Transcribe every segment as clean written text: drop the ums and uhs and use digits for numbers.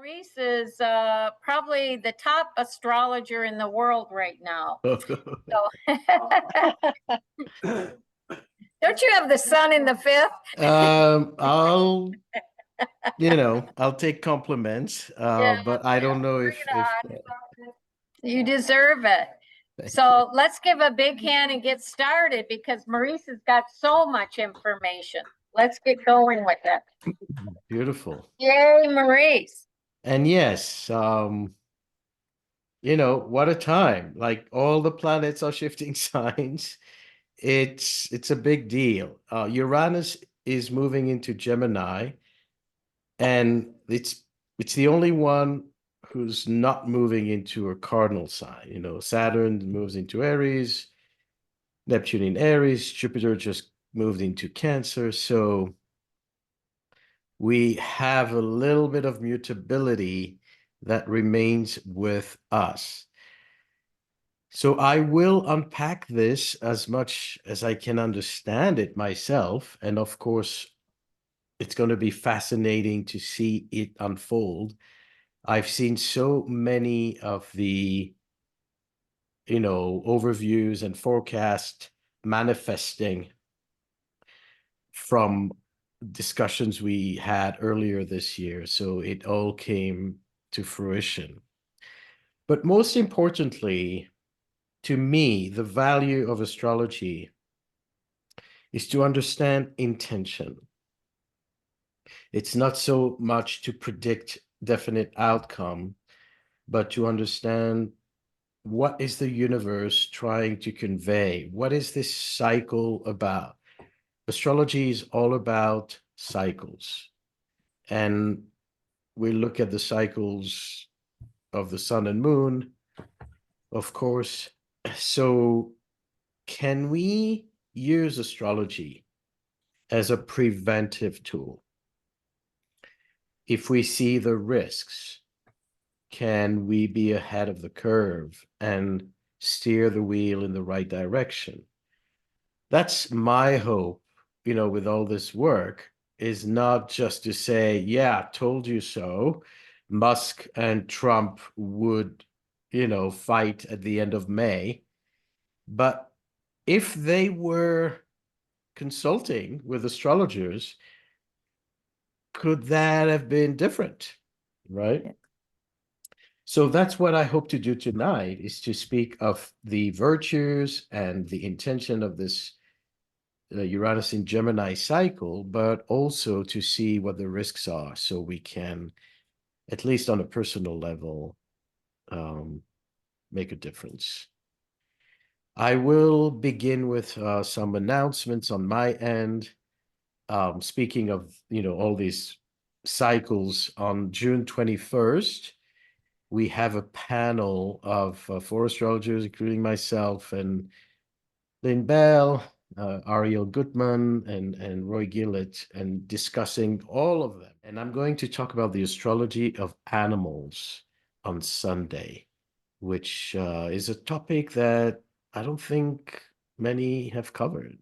Maurice is probably the top astrologer in the world right now. So don't you have the sun in the fifth? I'll take compliments, but I don't know if you deserve it. So let's give a big hand and get started because Maurice has got so much information. Let's get going with it. Beautiful. Yay, Maurice. And yes, what a time. Like all the planets are shifting signs. It's a big deal. Uranus is moving into Gemini, and it's the only one who's not moving into a cardinal sign. Saturn moves into Aries, Neptune in Aries, Jupiter just moved into Cancer. So we have a little bit of mutability that remains with us. So I will unpack this as much as I can understand it myself. And of course, it's going to be fascinating to see it unfold. I've seen so many of the, overviews and forecasts manifesting from discussions we had earlier this year. So it all came to fruition. But most importantly, to me, the value of astrology is to understand intention. It's not so much to predict definite outcome, but to understand what is the universe trying to convey? What is this cycle about? Astrology is all about cycles. And we look at the cycles of the sun and moon, of course. So can we use astrology as a preventive tool? If we see the risks, can we be ahead of the curve and steer the wheel in the right direction? That's my hope, with all this work, is not just to say, yeah, told you so. Musk and Trump would, fight at the end of May. But if they were consulting with astrologers, could that have been different? Right? Yeah. So that's what I hope to do tonight, is to speak of the virtues and the intention of this Uranus in Gemini cycle, but also to see what the risks are so we can, at least on a personal level, make a difference. I will begin with some announcements on my end. Speaking of, all these cycles, on June 21st, we have a panel of 4 astrologers, including myself and Lynn Bell, Ariel Gutman, and Roy Gillett, and discussing all of them. And I'm going to talk about the astrology of animals on Sunday, which is a topic that I don't think many have covered.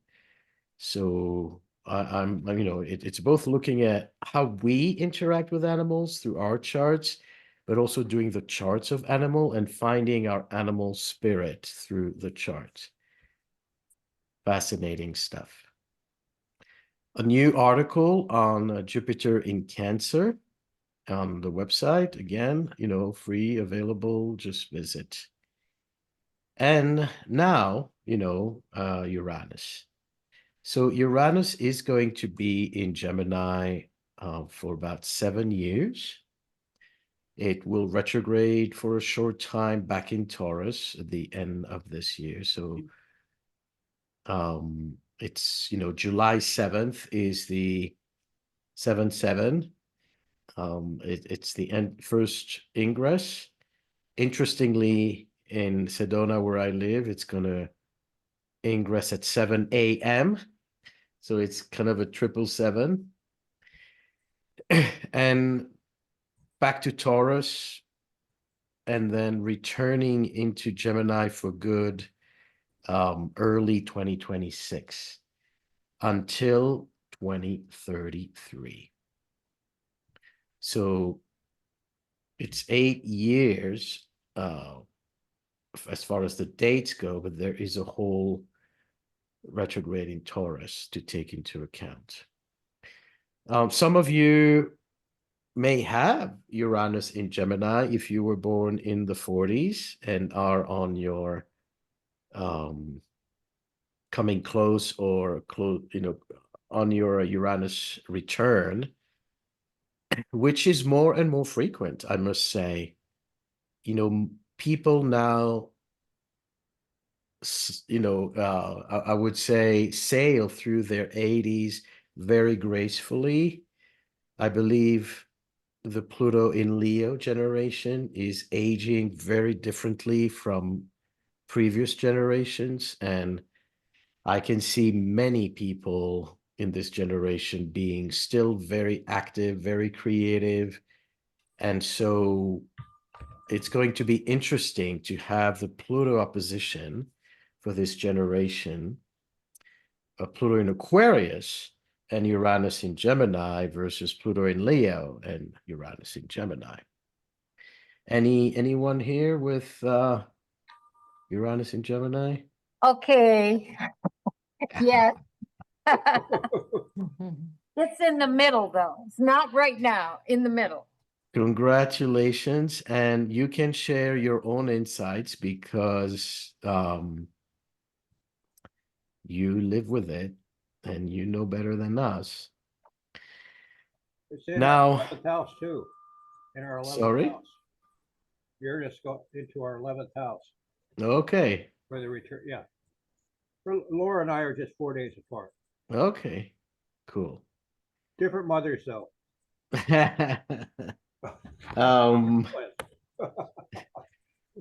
So it's both looking at how we interact with animals through our charts, but also doing the charts of animal and finding our animal spirit through the chart. Fascinating stuff. A new article on Jupiter in Cancer on the website. Again, free, available, just visit. And now, Uranus. So Uranus is going to be in Gemini for about 7 years. It will retrograde for a short time back in Taurus at the end of this year. So it's, July 7th is the 7-7. It's the first ingress. Interestingly, in Sedona, where I live, it's going to ingress at 7 a.m. So it's kind of a 777. And back to Taurus, and then returning into Gemini for good early 2026 until 2033. So it's 8 years as far as the dates go, but there is a whole retrograde in Taurus to take into account. Some of you may have Uranus in Gemini if you were born in the 40s and are on your coming close or close, on your Uranus return, which is more and more frequent, I must say. People now, I would say sail through their 80s very gracefully. I believe the Pluto in Leo generation is aging very differently from previous generations, and I can see many people in this generation being still very active, very creative. And so it's going to be interesting to have the Pluto opposition for this generation, Pluto in Aquarius and Uranus in Gemini versus Pluto in Leo and Uranus in Gemini. Anyone here with Uranus in Gemini? Okay. Yes. It's in the middle, though. It's not right now, in the middle. Congratulations. And you can share your own insights because you live with it and you know better than us. It's in Now, our 11th house too. In our 11th sorry? house. Uranus got into our 11th house Okay. for the return. Yeah. Laura and I are just 4 days apart. Okay. Cool. Different mothers though. um,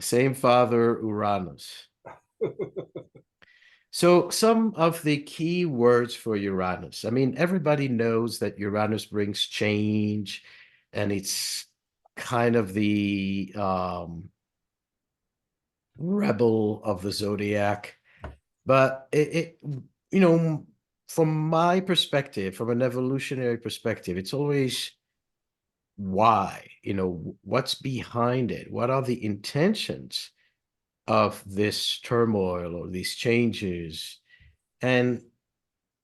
Same father, Uranus. So some of the key words for Uranus. I mean, everybody knows that Uranus brings change, and it's kind of the rebel of the zodiac. But from my perspective, from an evolutionary perspective, it's always why, what's behind it? What are the intentions of this turmoil or these changes? And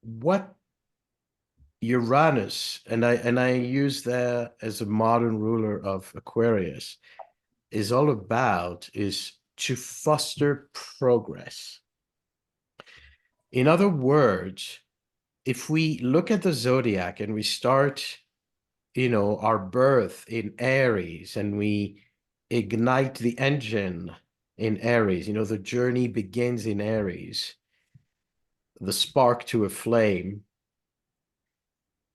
what Uranus, and I use that as a modern ruler of Aquarius, is all about is to foster progress. In other words, if we look at the zodiac and we start, our birth in Aries and we ignite the engine in Aries, the journey begins in Aries, the spark to a flame.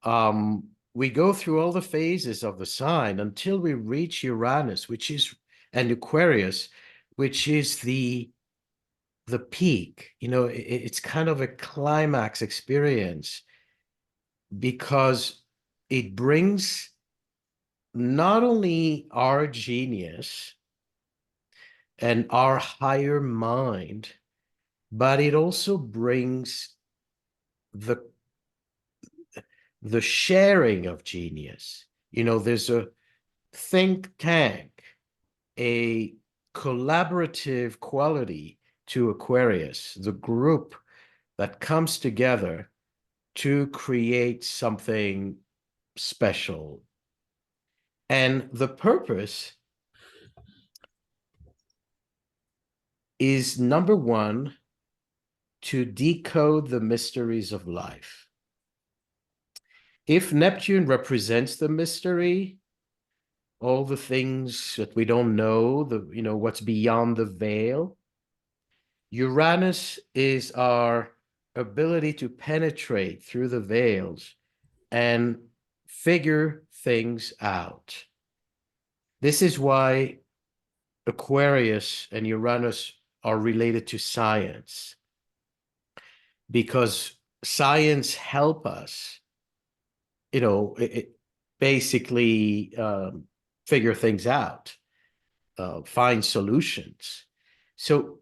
We go through all the phases of the sign until we reach Uranus, and Aquarius, which is the peak. It's kind of a climax experience because it brings not only our genius and our higher mind, but it also brings the sharing of genius. There's a think tank, a collaborative quality to Aquarius, the group that comes together to create something special. And the purpose is, number one, to decode the mysteries of life. If Neptune represents the mystery, all the things that we don't know, what's beyond the veil, Uranus is our ability to penetrate through the veils and figure things out. This is why Aquarius and Uranus are related to science, because science help us, basically figure things out, find solutions. So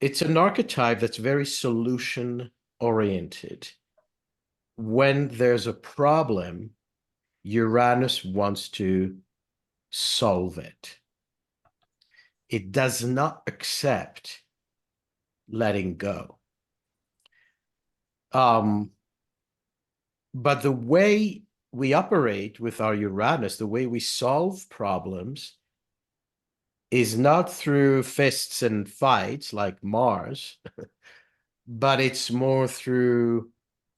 it's an archetype that's very solution oriented. When there's a problem, Uranus wants to solve it. It does not accept letting go. But the way we operate with our Uranus, the way we solve problems, is not through fists and fights like Mars, but it's more through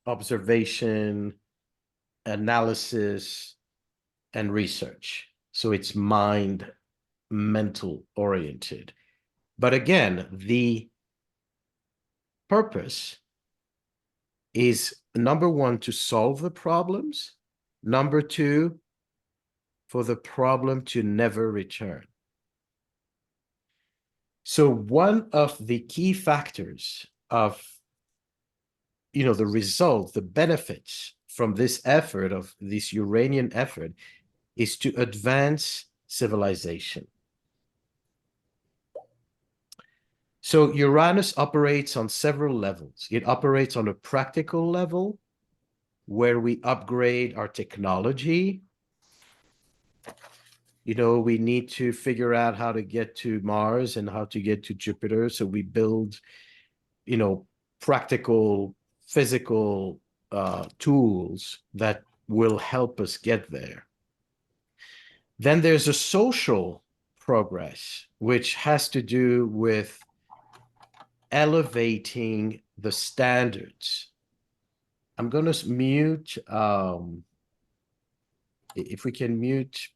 observation, analysis, and research. So it's mental oriented. But again, the purpose is, number one, to solve the problems. Number two, for the problem to never return. So one of the key factors of, the result, the benefits from this effort, of this Uranian effort, is to advance civilization. So Uranus operates on several levels. It operates on a practical level, where we upgrade our technology. We need to figure out how to get to Mars and how to get to Jupiter. So we build, practical, physical tools that will help us get there. Then there's a social progress, which has to do with elevating the standards. I'm going to mute, if we can mute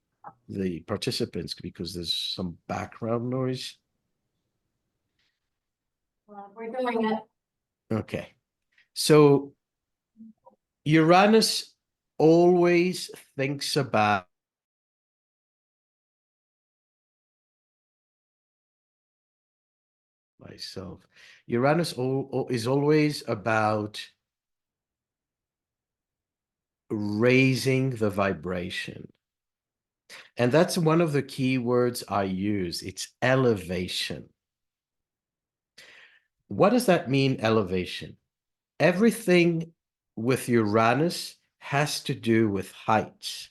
the participants, because there's some background noise. We're doing it. Okay. So Uranus always thinks about myself. Uranus is always about raising the vibration. And that's one of the key words I use. It's elevation. What does that mean, elevation? Everything with Uranus has to do with heights.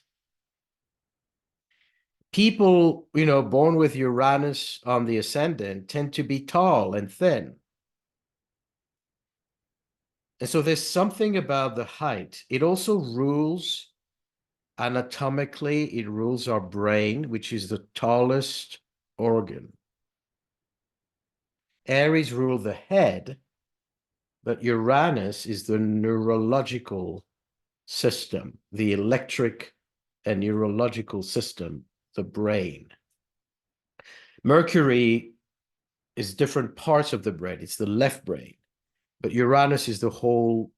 People, born with Uranus on the ascendant tend to be tall and thin. And so there's something about the height. It also rules anatomically, it rules our brain, which is the tallest organ. Aries rule the head, but Uranus is the neurological system, the electric and neurological system, the brain. Mercury is different parts of the brain. It's the left brain, but Uranus is the whole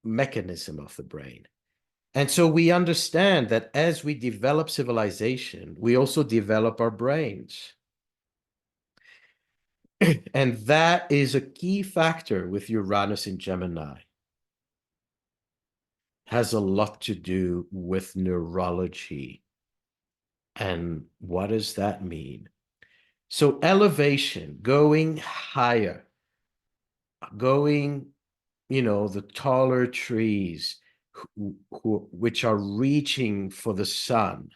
mechanism of the brain. And so we understand that as we develop civilization, we also develop our brains. And that is a key factor with Uranus in Gemini. Has a lot to do with neurology. And what does that mean? So elevation, going higher, going, the taller trees, which are reaching for the sun.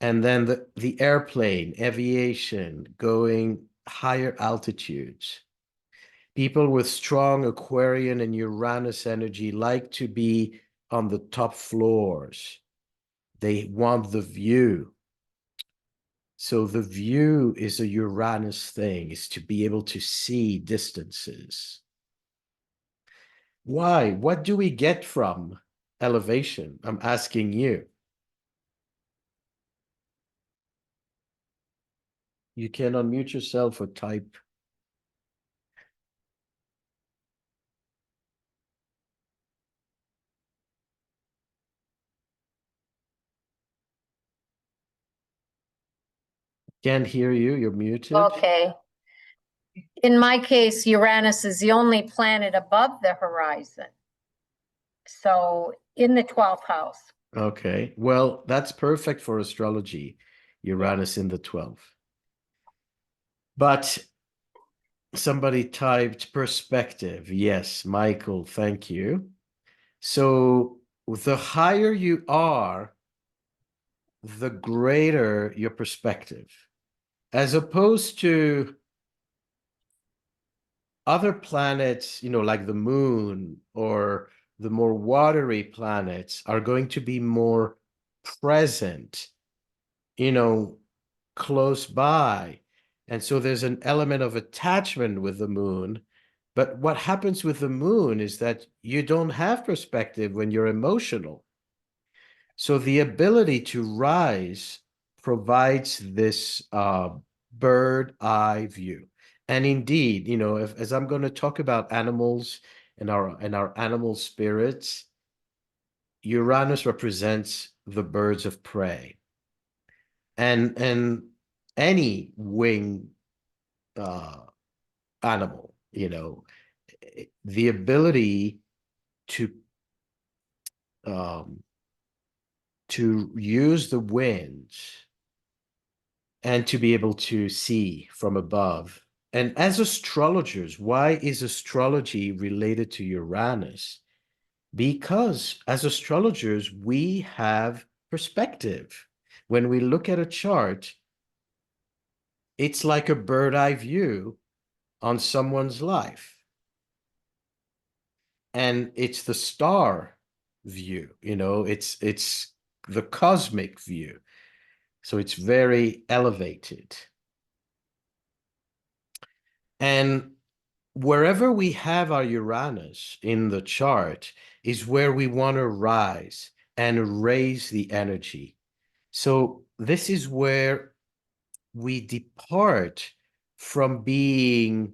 And then the airplane, aviation, going higher altitudes. People with strong Aquarian and Uranus energy like to be on the top floors. They want the view. So the view is a Uranus thing, is to be able to see distances. Why? What do we get from elevation? I'm asking you. You can unmute yourself or type. Can't hear you. You're muted. Okay. In my case, Uranus is the only planet above the horizon. So in the 12th house. Okay. Well, that's perfect for astrology. Uranus in the 12th. But somebody typed perspective. Yes, Michael, thank you. So the higher you are, the greater your perspective, as opposed to other planets, like the moon or the more watery planets are going to be more present, close by. And so there's an element of attachment with the moon. But what happens with the moon is that you don't have perspective when you're emotional. So the ability to rise provides this bird eye view. And indeed, as I'm going to talk about animals and our animal spirits, Uranus represents the birds of prey. And any wing animal, the ability to use the winds and to be able to see from above. And as astrologers, why is astrology related to Uranus? Because as astrologers, we have perspective. When we look at a chart, it's like a bird's eye view on someone's life. And it's the star view, it's the cosmic view. So it's very elevated. And wherever we have our Uranus in the chart is where we want to rise and raise the energy. So this is where we depart from being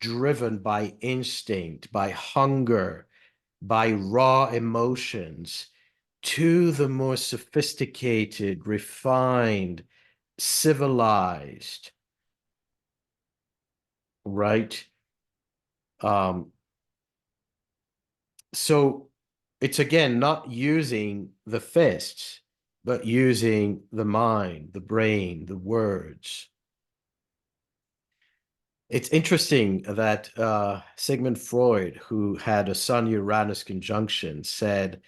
driven by instinct, by hunger, by raw emotions, to the more sophisticated, refined, civilized, right? So it's again not using the fists, but using the mind, the brain, the words. It's interesting that Sigmund Freud, who had a Sun-Uranus conjunction, said,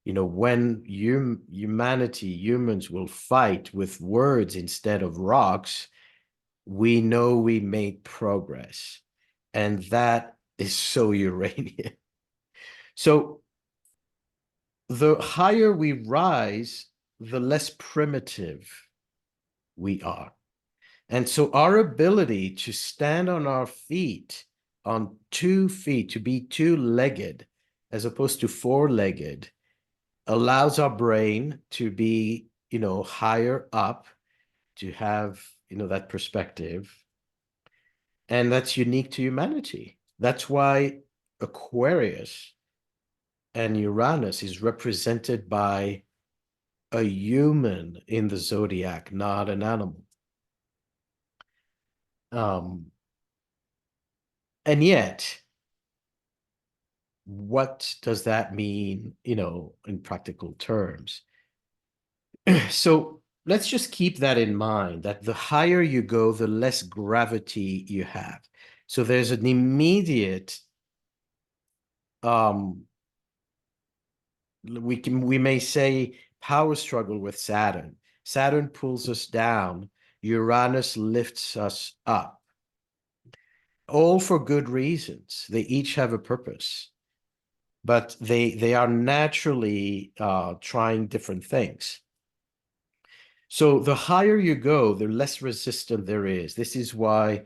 when humans will fight with words instead of rocks, we know we made progress. And that is so Uranian. So the higher we rise, the less primitive we are. And so our ability to stand on our feet, on 2 feet, to be 2-legged as opposed to 4-legged, allows our brain to be, higher up, to have, that perspective. And that's unique to humanity. That's why Aquarius and Uranus is represented by a human in the zodiac, not an animal. And yet, what does that mean, in practical terms? So let's just keep that in mind, that the higher you go, the less gravity you have. So there's an immediate, we may say, power struggle with Saturn. Saturn pulls us down. Uranus lifts us up. All for good reasons. They each have a purpose, but they are naturally trying different things. So the higher you go, the less resistant there is. This is why,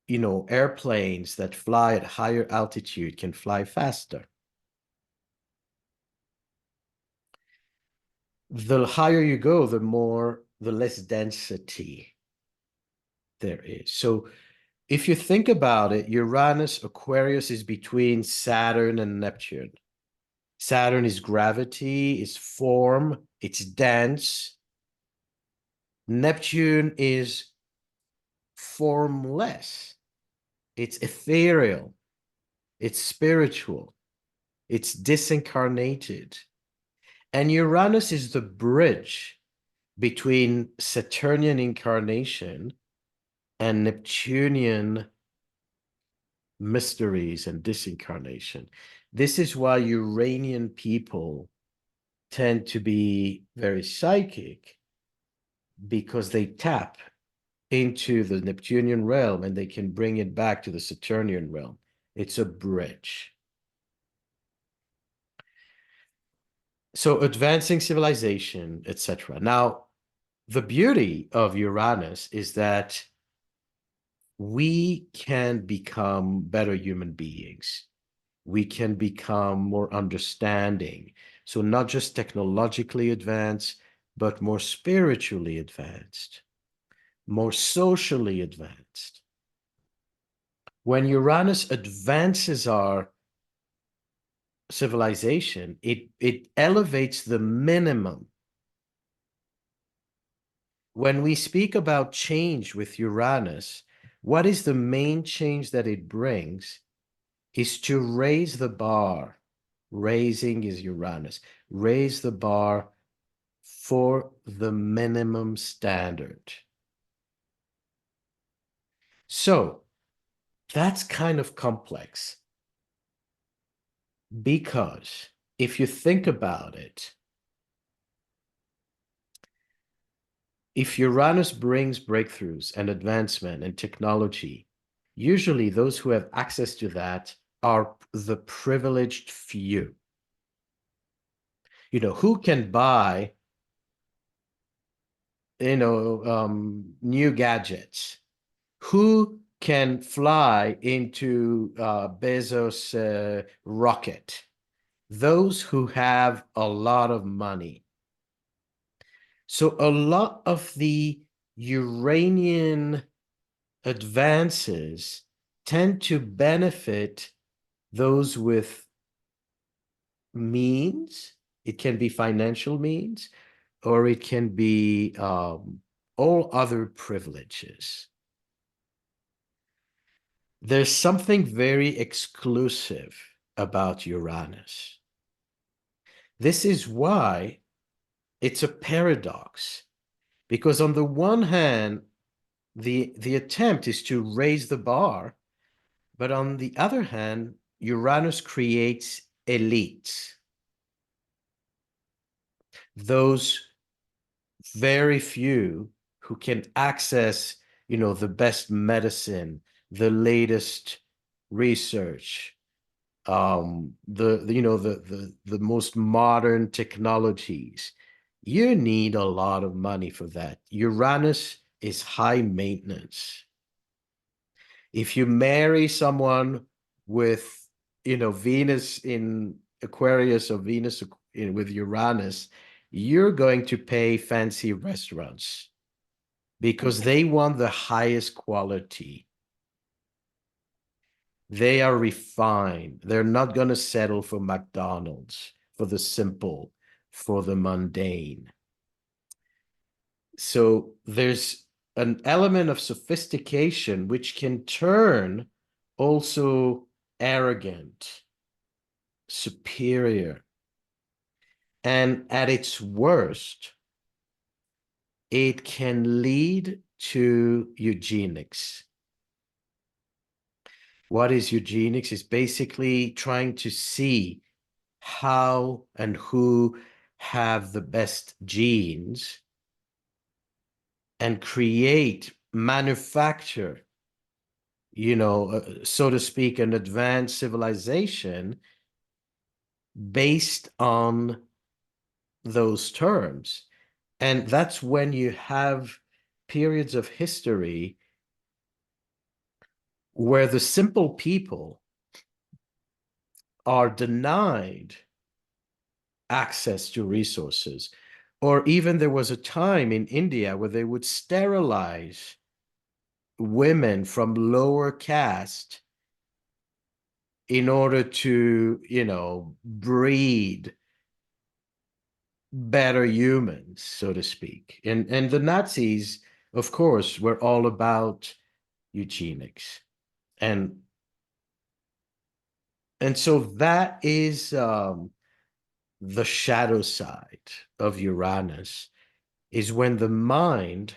airplanes that fly at higher altitude can fly faster. The higher you go, the less density there is. So if you think about it, Uranus, Aquarius is between Saturn and Neptune. Saturn is gravity, is form, it's dense. Neptune is formless. It's ethereal. It's spiritual. It's disincarnated. And Uranus is the bridge between Saturnian incarnation and Neptunian mysteries and disincarnation. This is why Uranian people tend to be very psychic because they tap into the Neptunian realm and they can bring it back to the Saturnian realm. It's a bridge. So advancing civilization, etc. Now, the beauty of Uranus is that we can become better human beings. We can become more understanding. So not just technologically advanced, but more spiritually advanced, more socially advanced. When Uranus advances our civilization, it elevates the minimum. When we speak about change with Uranus, what is the main change that it brings is to raise the bar. Raising is Uranus. Raise the bar for the minimum standard. So that's kind of complex because if you think about it, if Uranus brings breakthroughs and advancement and technology, usually those who have access to that are the privileged few. You know, who can buy, new gadgets? Who can fly into Bezos' rocket? Those who have a lot of money. So a lot of the Uranian advances tend to benefit those with means. It can be financial means, or it can be all other privileges. There's something very exclusive about Uranus. This is why it's a paradox, because on the one hand, the attempt is to raise the bar, but on the other hand, Uranus creates elites. Those very few who can access, the best medicine, the latest research, the most modern technologies. You need a lot of money for that. Uranus is high maintenance. If you marry someone with, Venus in Aquarius or Venus with Uranus, you're going to pay fancy restaurants because they want the highest quality. They are refined. They're not going to settle for McDonald's, for the simple, for the mundane. So there's an element of sophistication which can turn also arrogant, superior. And at its worst, it can lead to eugenics. What is eugenics? It's basically trying to see how and who have the best genes and manufacture, so to speak, an advanced civilization based on those terms. And that's when you have periods of history where the simple people are denied access to resources. Or even there was a time in India where they would sterilize women from lower caste in order to, breed better humans, so to speak. And the Nazis, of course, were all about eugenics. And so that is the shadow side of Uranus, is when the mind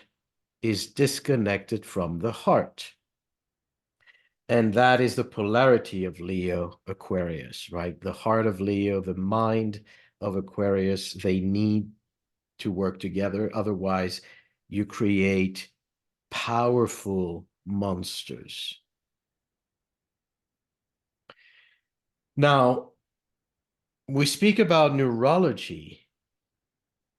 is disconnected from the heart. And that is the polarity of Leo Aquarius, right? The heart of Leo, the mind of Aquarius, they need to work together. Otherwise, you create powerful monsters. Now, we speak about neurology.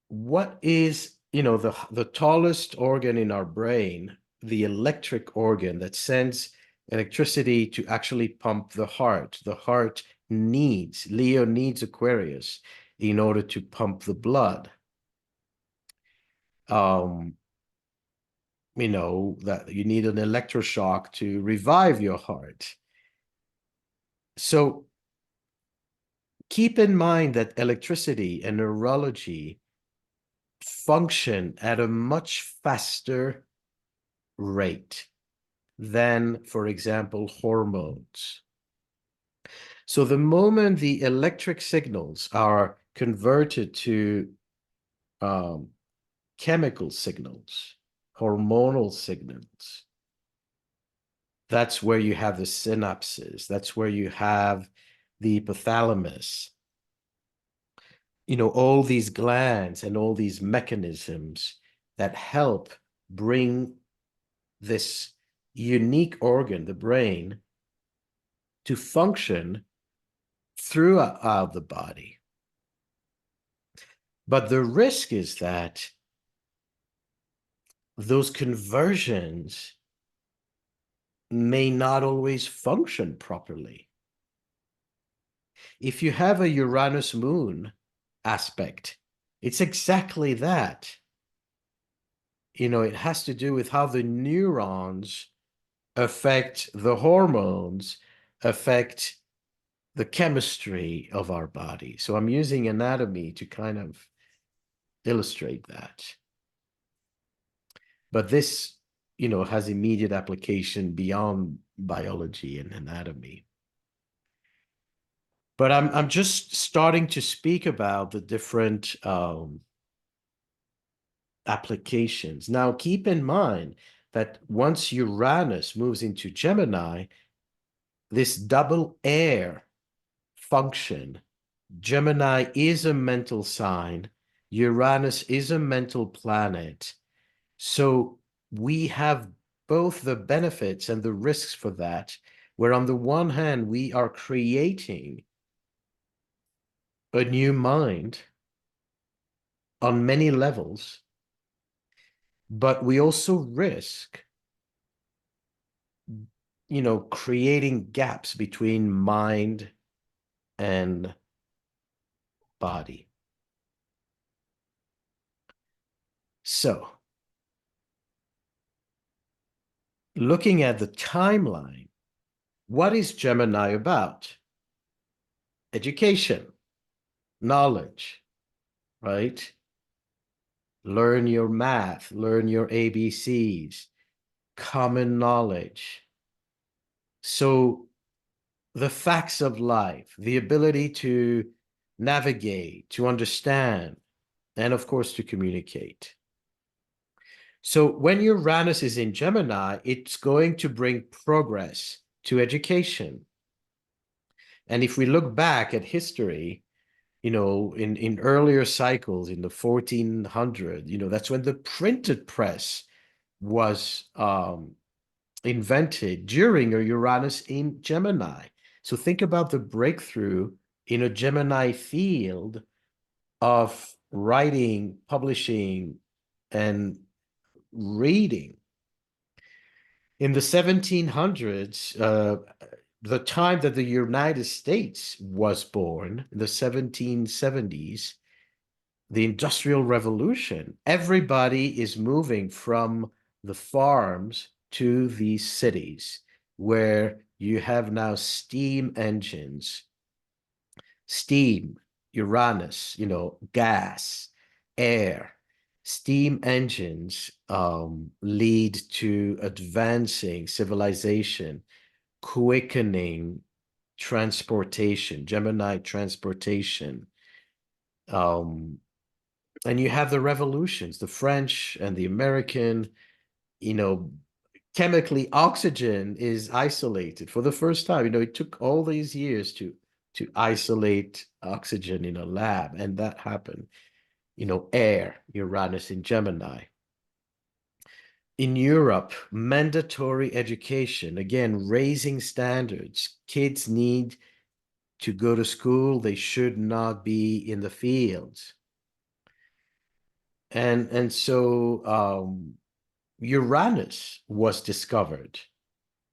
What is, the tallest organ in our brain, the electric organ that sends electricity to actually pump the heart? The heart Leo needs Aquarius in order to pump the blood. That you need an electroshock to revive your heart. So keep in mind that electricity and neurology function at a much faster rate than, for example, hormones. So the moment the electric signals are converted to chemical signals, hormonal signals, that's where you have the synapses. That's where you have the hypothalamus. All these glands and all these mechanisms that help bring this unique organ, the brain, to function throughout the body. But the risk is that those conversions may not always function properly. If you have a Uranus moon aspect, it's exactly that. It has to do with how the neurons affect the hormones, affect the chemistry of our body. So I'm using anatomy to kind of illustrate that. But this, has immediate application beyond biology and anatomy. But I'm just starting to speak about the different applications. Now, keep in mind that once Uranus moves into Gemini, this double air function, Gemini is a mental sign, Uranus is a mental planet. So we have both the benefits and the risks for that, where on the one hand, we are creating a new mind on many levels, but we also risk, creating gaps between mind and body. So, looking at the timeline, what is Gemini about? Education, knowledge, right? Learn your math, learn your ABCs, common knowledge. So the facts of life, the ability to navigate, to understand, and of course to communicate. So when Uranus is in Gemini, it's going to bring progress to education. And if we look back at history, in earlier cycles, in the 1400s, that's when the printed press was invented during a Uranus in Gemini. So think about the breakthrough in a Gemini field of writing, publishing, and reading. In the 1700s, the time that the United States was born, in the 1770s, the Industrial Revolution, everybody is moving from the farms to these cities where you have now steam engines, steam, Uranus, gas, air. Steam engines lead to advancing civilization, quickening transportation, Gemini transportation. And you have the revolutions, the French and the American, chemically oxygen is isolated for the first time. It took all these years to to isolate oxygen in a lab, and that happened. Air, Uranus in Gemini. In Europe, mandatory education, again, raising standards. Kids need to go to school. They should not be in the fields. And so Uranus was discovered.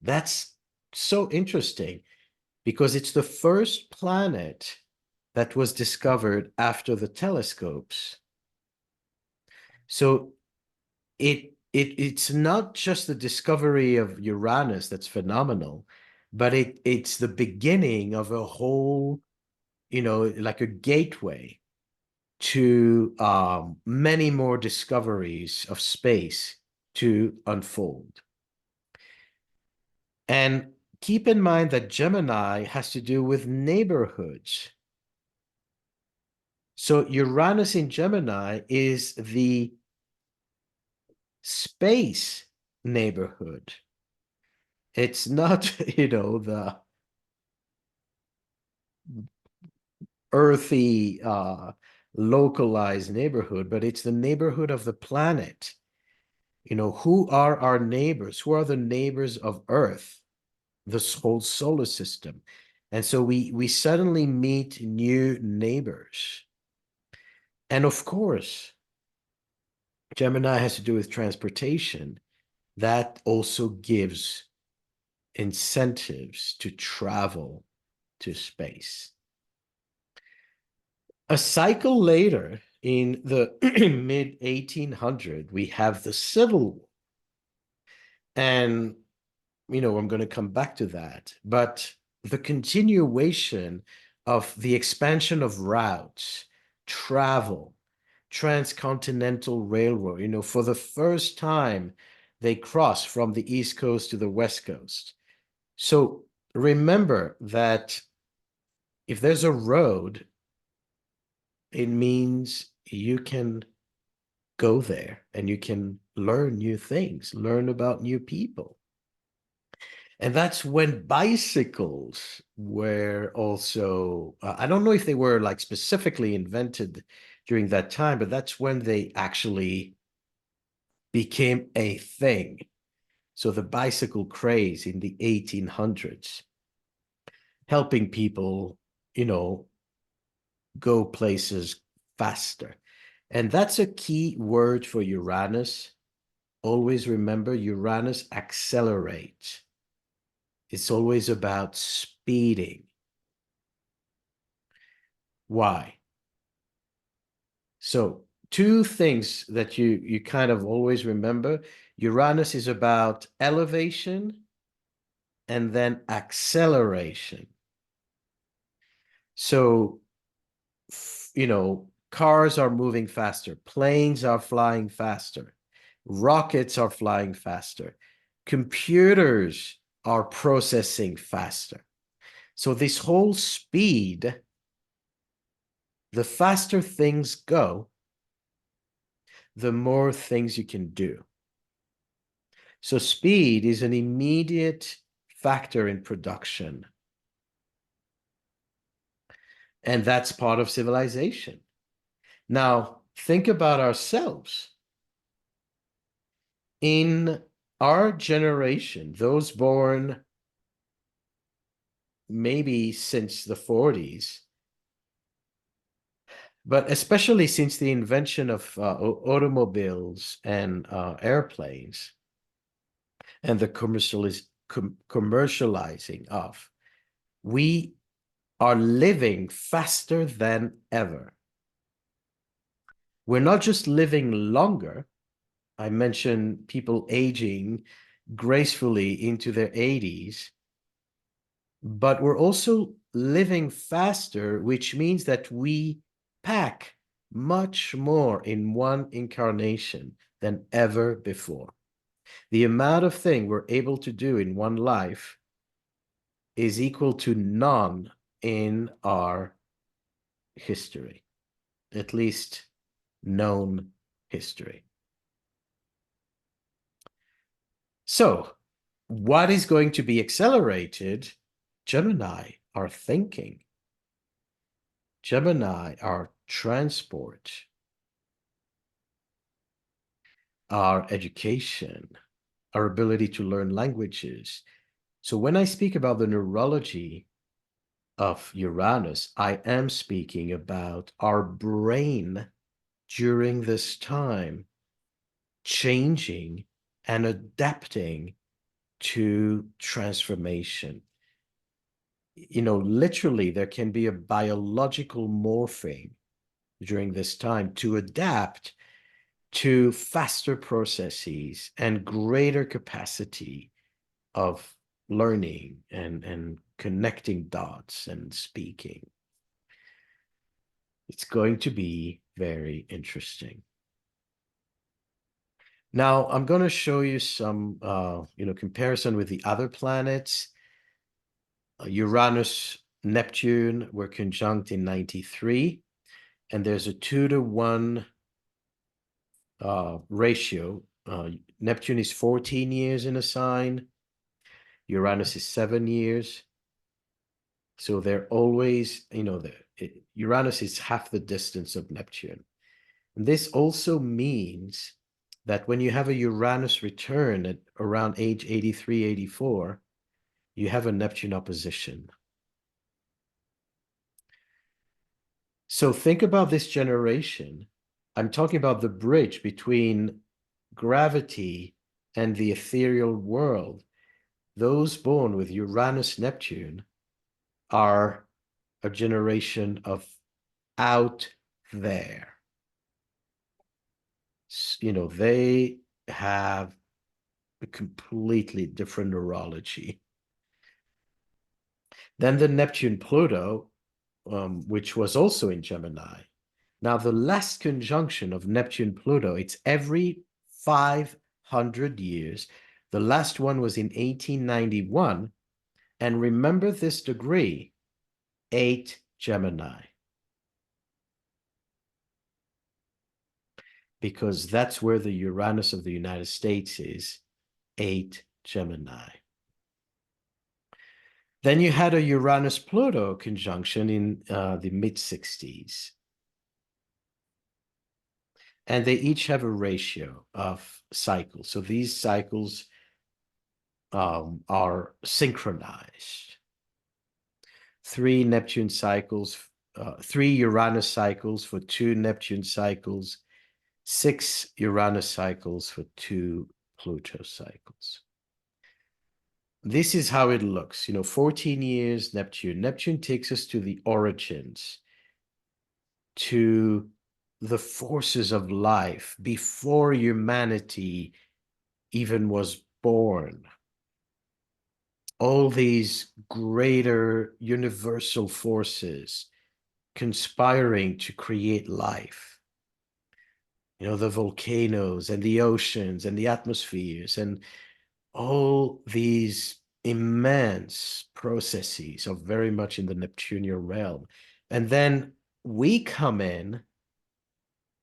That's so interesting because it's the first planet that was discovered after the telescopes. So it's not just the discovery of Uranus that's phenomenal, but it's the beginning of a whole, like a gateway to many more discoveries of space to unfold. And keep in mind that Gemini has to do with neighborhoods. So Uranus in Gemini is the space neighborhood. It's not, the earthy, localized neighborhood, but it's the neighborhood of the planet. Who are our neighbors? Who are the neighbors of Earth, this whole solar system? And so we suddenly meet new neighbors. And of course, Gemini has to do with transportation. That also gives incentives to travel to space. A cycle later, in the mid 1800s, we have the Civil War. And, I'm going to come back to that. But the continuation of the expansion of routes, travel, transcontinental railroad, for the first time, they cross from the East Coast to the West Coast. So remember that if there's a road, it means you can go there and you can learn new things, learn about new people. And that's when bicycles were also, I don't know if they were like specifically invented during that time, but that's when they actually became a thing. So the bicycle craze in the 1800s, helping people, go places faster. And that's a key word for Uranus. Always remember, Uranus accelerates. It's always about speeding. Why? So two things that you kind of always remember. Uranus is about elevation and then acceleration. So, cars are moving faster, planes are flying faster, rockets are flying faster, computers are processing faster. So this whole speed, the faster things go, the more things you can do. So speed is an immediate factor in production. And that's part of civilization. Now, think about ourselves. In our generation, those born maybe since the 40s, but especially since the invention of automobiles and airplanes and the commercializing of, we are living faster than ever. We're not just living longer. I mentioned people aging gracefully into their 80s, but we're also living faster, which means that we pack much more in one incarnation than ever before. The amount of thing we're able to do in one life is equal to none in our history, at least known history. So, what is going to be accelerated? Gemini, our thinking, Gemini are transport, our education, our ability to learn languages. So when I speak about the neurology of Uranus, I am speaking about our brain during this time changing and adapting to transformation. You know, literally, there can be a biological morphing during this time to adapt to faster processes and greater capacity of learning and connecting dots and speaking. It's going to be very interesting. Now, I'm going to show you some, comparison with the other planets. Uranus, Neptune were conjunct in 93, and there's a 2-to-1 ratio. Neptune is 14 years in a sign. Uranus is 7 years. So they're always, Uranus is half the distance of Neptune. And this also means that when you have a Uranus return at around age 83, 84, you have a Neptune opposition. So think about this generation. I'm talking about the bridge between gravity and the ethereal world. Those born with Uranus, Neptune are a generation of out there. You know, they have a completely different neurology. Then the Neptune-Pluto, which was also in Gemini. Now, the last conjunction of Neptune-Pluto, it's every 500 years. The last one was in 1891. And remember this degree, 8 Gemini. Because that's where the Uranus of the United States is, 8 Gemini. Then you had a Uranus-Pluto conjunction in the mid-60s. And they each have a ratio of cycles. So these cycles are synchronized. 3 Neptune cycles, 3 Uranus cycles for 2 Neptune cycles, 6 Uranus cycles for 2 Pluto cycles. This is how it looks. 14 years Neptune. Neptune takes us to the origins, to the forces of life before humanity even was born. All these greater universal forces conspiring to create life. The volcanoes and the oceans and the atmospheres and all these immense processes are very much in the Neptunian realm. And then we come in,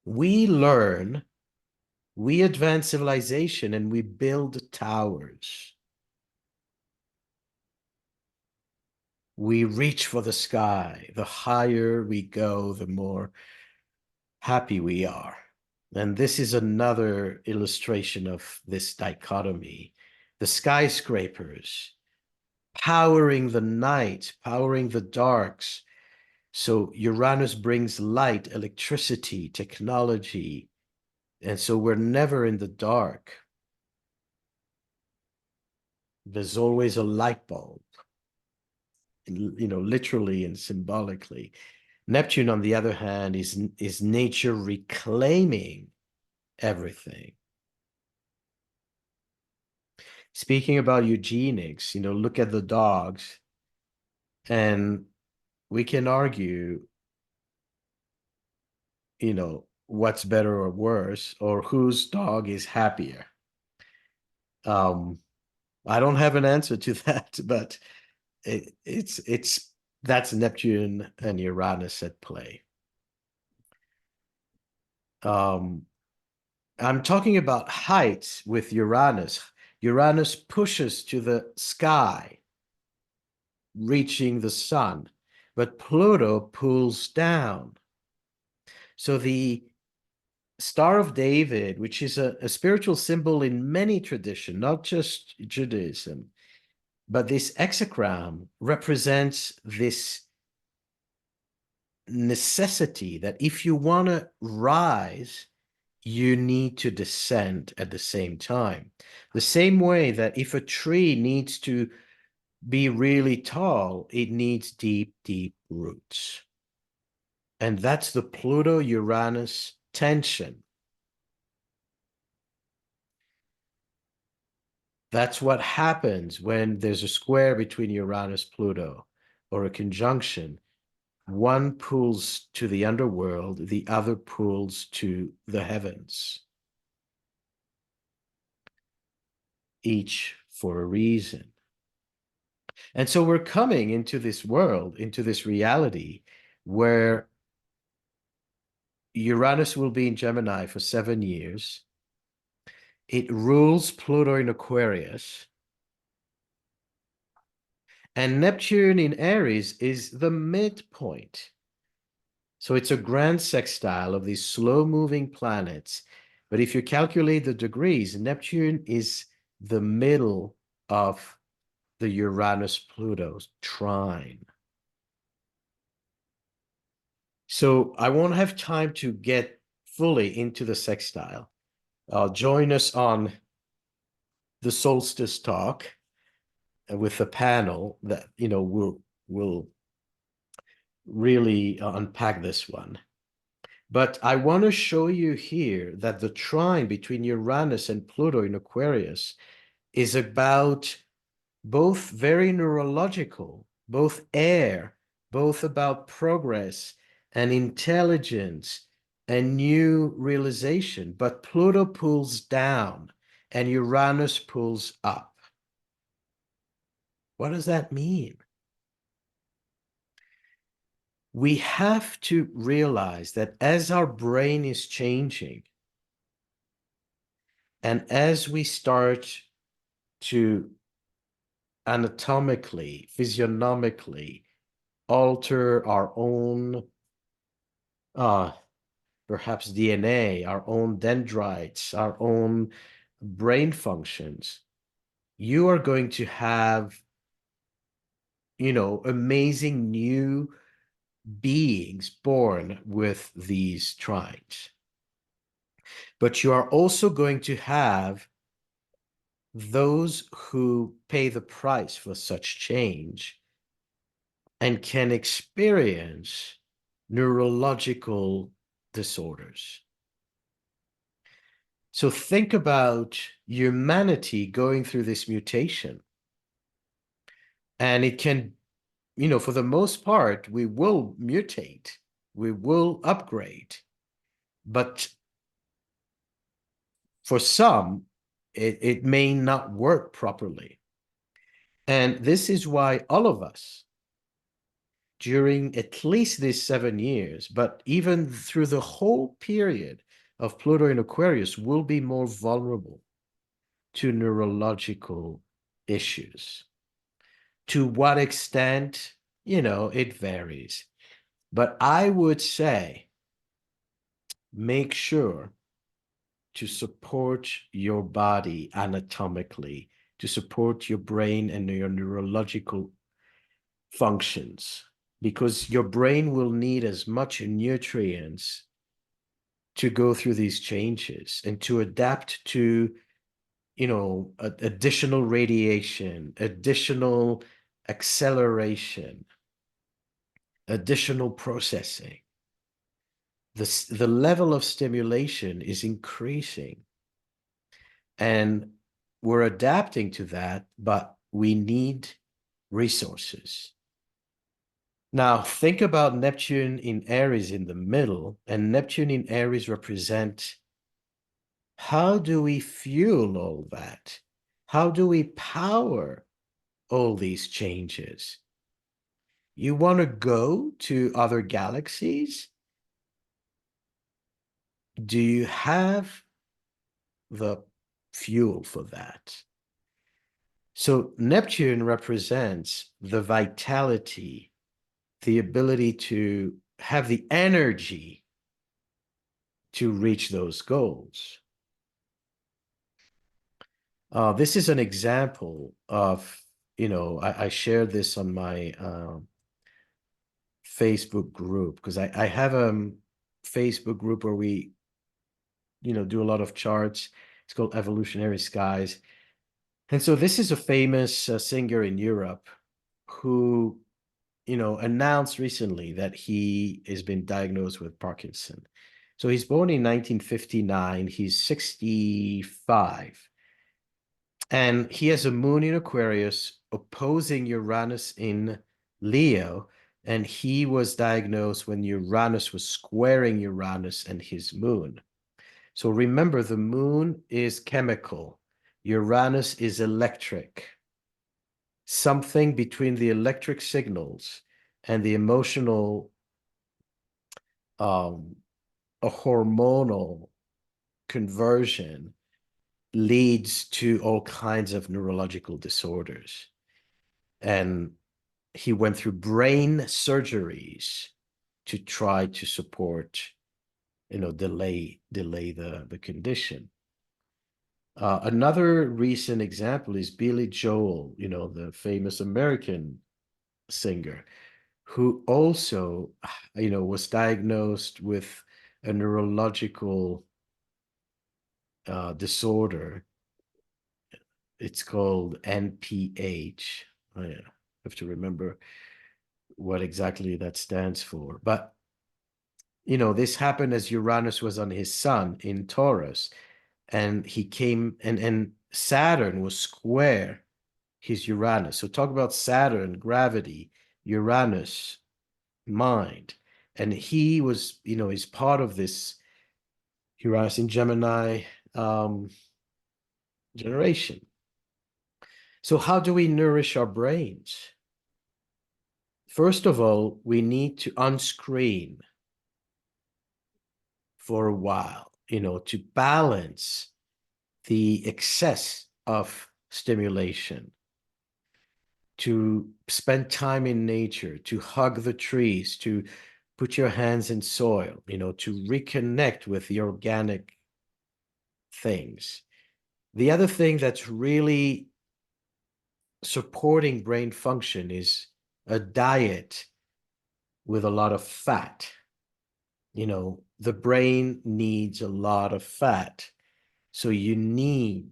we learn, we advance civilization, and we build towers. We reach for the sky. The higher we go, the more happy we are. And this is another illustration of this dichotomy. The skyscrapers, powering the night, powering the darks. So Uranus brings light, electricity, technology. And so we're never in the dark. There's always a light bulb, literally and symbolically. Neptune, on the other hand, is nature reclaiming everything. Speaking about eugenics, look at the dogs, and we can argue, what's better or worse, or whose dog is happier. I don't have an answer to that, but that's Neptune and Uranus at play. I'm talking about heights with Uranus. Uranus pushes to the sky, reaching the sun. but Pluto pulls down. So the Star of David, which is a spiritual symbol in many traditions, not just Judaism, but this hexagram represents this necessity that if you want to rise, you need to descend at the same time. The same way that if a tree needs to be really tall, it needs deep, deep roots. And that's the Pluto-Uranus tension. That's what happens when there's a square between Uranus-Pluto or a conjunction. One pulls to the underworld, the other pulls to the heavens. Each for a reason. And so we're coming into this world, into this reality, where Uranus will be in Gemini for 7 years. It rules Pluto in Aquarius. And Neptune in Aries is the midpoint. So it's a grand sextile of these slow-moving planets. But if you calculate the degrees, Neptune is the middle of the Uranus-Pluto trine. So I won't have time to get fully into the sextile. Join us on the solstice talk with a panel that, will really unpack this one. But I want to show you here that the trine between Uranus and Pluto in Aquarius is about both very neurological, both air, both about progress and intelligence and new realization. But Pluto pulls down and Uranus pulls up. What does that mean? We have to realize that as our brain is changing and as we start to anatomically, physiognomically alter our own, perhaps DNA, our own dendrites, our own brain functions, you are going to have, amazing new beings born with these trines. But you are also going to have those who pay the price for such change and can experience neurological disorders. So think about humanity going through this mutation. And it can, for the most part, we will mutate, we will upgrade. But for some, it may not work properly. And this is why all of us, during at least these 7 years, but even through the whole period of Pluto in Aquarius, will be more vulnerable to neurological issues. To what extent, it varies. But I would say, make sure to support your body anatomically, to support your brain and your neurological functions, because your brain will need as much nutrients to go through these changes and to adapt to, additional radiation, additional acceleration, additional processing. The level of stimulation is increasing. And we're adapting to that, but we need resources. Now, think about Neptune in Aries in the middle, and Neptune in Aries represent how do we fuel all that? How do we power all these changes? You want to go to other galaxies? Do you have the fuel for that? So Neptune represents the vitality, the ability to have the energy to reach those goals. This is an example of, I shared this on my Facebook group, because I have a Facebook group where we, do a lot of charts. It's called Evolutionary Skies. And so this is a famous singer in Europe who, announced recently that he has been diagnosed with Parkinson. So he's born in 1959. He's 65. And he has a moon in Aquarius opposing Uranus in Leo. And he was diagnosed when Uranus was squaring Uranus and his moon. So remember, the moon is chemical. Uranus is electric. Something between the electric signals and the emotional, a hormonal conversion leads to all kinds of neurological disorders. And he went through brain surgeries to try to support, delay the condition. Another recent example is Billy Joel, the famous American singer, who also, was diagnosed with a neurological disorder. It's called NPH. I have to remember what exactly that stands for. But, this happened as Uranus was on his sun in Taurus. And he came, and Saturn was square his Uranus. So talk about Saturn, gravity, Uranus, mind. And he was, is part of this Uranus in Gemini generation. So how do we nourish our brains? First of all, we need to unscreen for a while, to balance the excess of stimulation, to spend time in nature, to hug the trees, to put your hands in soil, to reconnect with the organic things. The other thing that's really supporting brain function is a diet with a lot of fat. The brain needs a lot of fat. So you need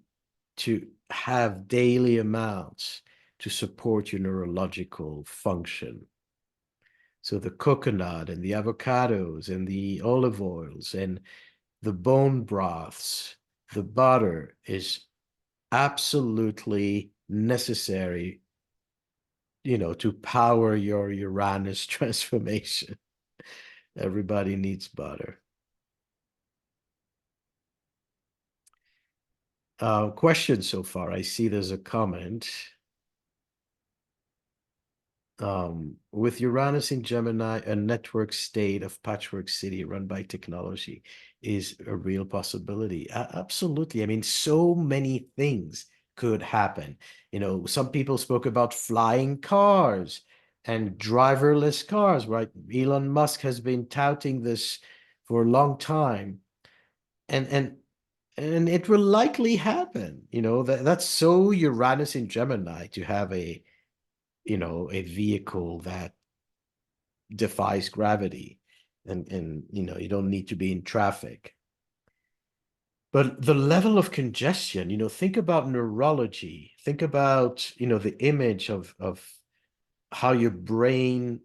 to have daily amounts to support your neurological function. So the coconut and the avocados and the olive oils and the bone broths, the butter is absolutely necessary, to power your Uranus transformation. Everybody needs butter. Question so far. I see there's a comment. With Uranus in Gemini, a network state of patchwork city run by technology is a real possibility. Absolutely. I mean, so many things could happen. Some people spoke about flying cars and driverless cars, right? Elon Musk has been touting this for a long time. And it will likely happen. That's so Uranus in Gemini to have a vehicle that defies gravity, and you don't need to be in traffic. But the level of congestion, think about neurology, think about, the image of how your brain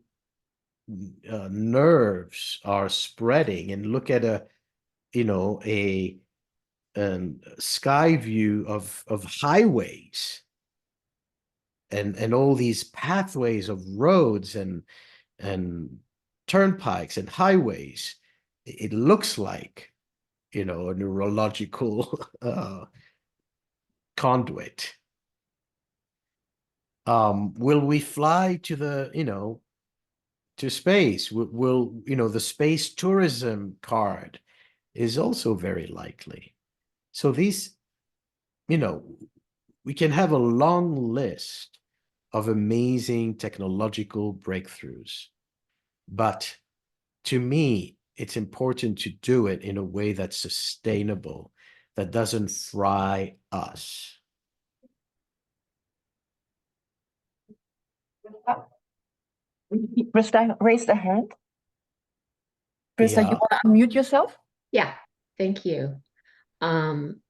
nerves are spreading, and look at a sky view of highways and all these pathways of roads and turnpikes and highways. It looks like, a neurological conduit. Will we fly to to space? Will the space tourism card is also very likely. So these, we can have a long list of amazing technological breakthroughs. But to me, it's important to do it in a way that's sustainable, that doesn't fry us. Krista, raise the hand. Krista, you Yeah. want to unmute yourself? Yeah, thank you. I'm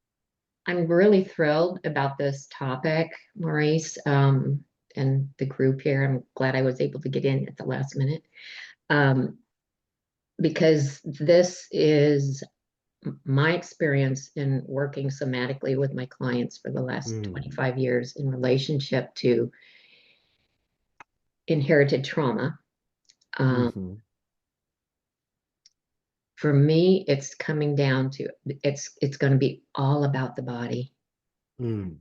really thrilled about this topic, Maurice, and the group here. I'm glad I was able to get in at the last minute. Because this is my experience in working somatically with my clients for the last 25 years in relationship to inherited trauma. For me, it's coming down to it's going to be all about the body. And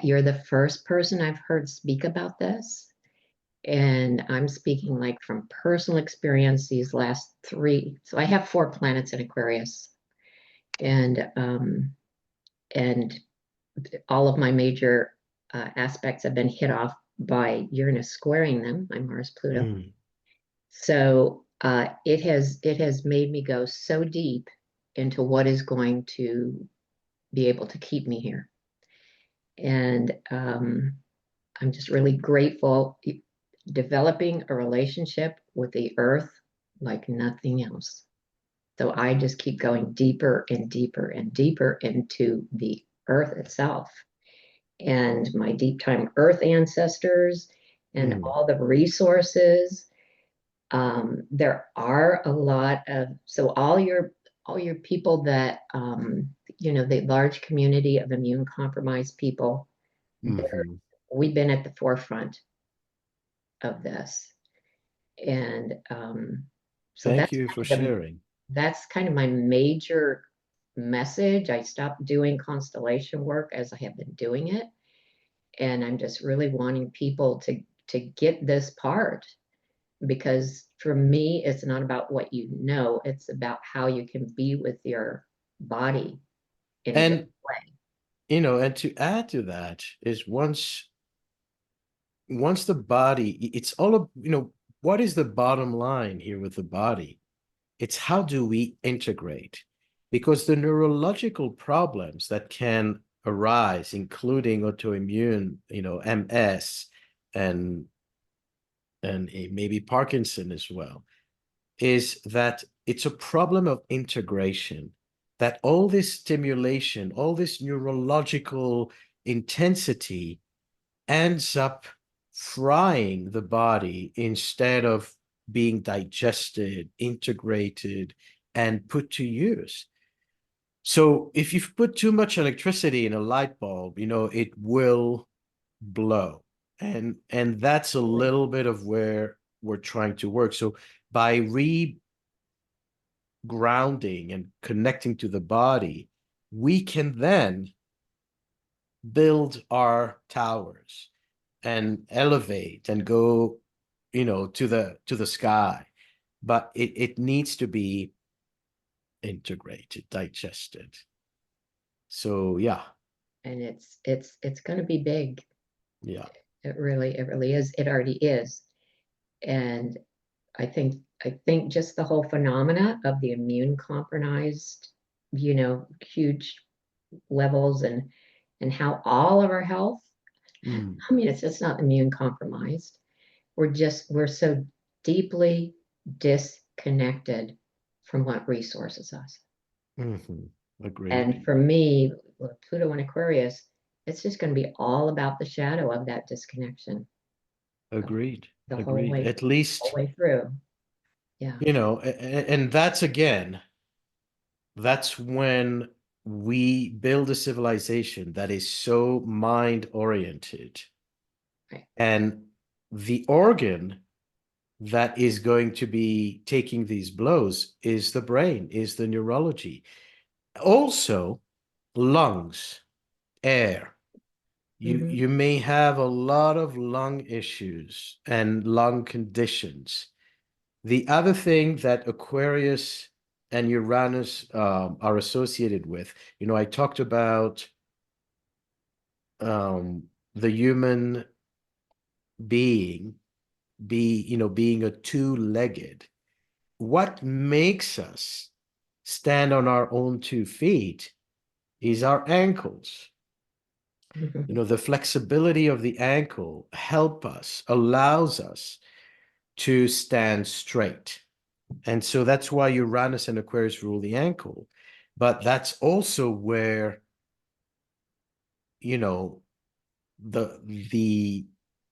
you're the first person I've heard speak about this. And I'm speaking like from personal experience these last 3. So I have 4 planets in Aquarius. And all of my major aspects have been hit off by Uranus squaring them, my Mars Pluto. So it has made me go so deep into what is going to be able to keep me here. And I'm just really grateful developing a relationship with the earth like nothing else. So I just keep going deeper and deeper and deeper into the earth itself and my deep time earth ancestors and all the resources. There are a lot of, so all your people that, the large community of immune compromised people, we've been at the forefront of this. And so Thank you for sharing. That's kind of my major message. I stopped doing constellation work as I have been doing it. And I'm just really wanting people to get this part, because for me, it's not about what you know, it's about how you can be with your body in a different way. And to add to that is once the body, it's all, what is the bottom line here with the body? It's how do we integrate? Because the neurological problems that can arise, including autoimmune, MS and maybe Parkinson as well, is that it's a problem of integration, that all this stimulation, all this neurological intensity ends up frying the body instead of being digested, integrated, and put to use. So if you've put too much electricity in a light bulb, it will blow. And that's a little bit of where we're trying to work. So by grounding and connecting to the body, we can then build our towers and elevate and go, to the sky. But it needs to be integrated, digested. So yeah. And it's going to be big. Yeah. It really is. It already is. And I think just the whole phenomena of the immune compromised, huge levels and how all of our health, I mean, it's just not immune compromised. We're so deeply disconnected from what resources us. Agreed. And for me, with Pluto and Aquarius, it's just going to be all about the shadow of that disconnection. Agreed. The whole way, At least, whole way through. Yeah. And that's when we build a civilization that is so mind oriented. Right. And the organ that is going to be taking these blows is the brain, is the neurology. Also, lungs, air. You may have a lot of lung issues and lung conditions. The other thing that Aquarius and Uranus are associated with, I talked about the human being being a two-legged. What makes us stand on our own 2 feet is our ankles. Mhm. The flexibility of the ankle allows us to stand straight. And so that's why Uranus and Aquarius rule the ankle. But that's also where, the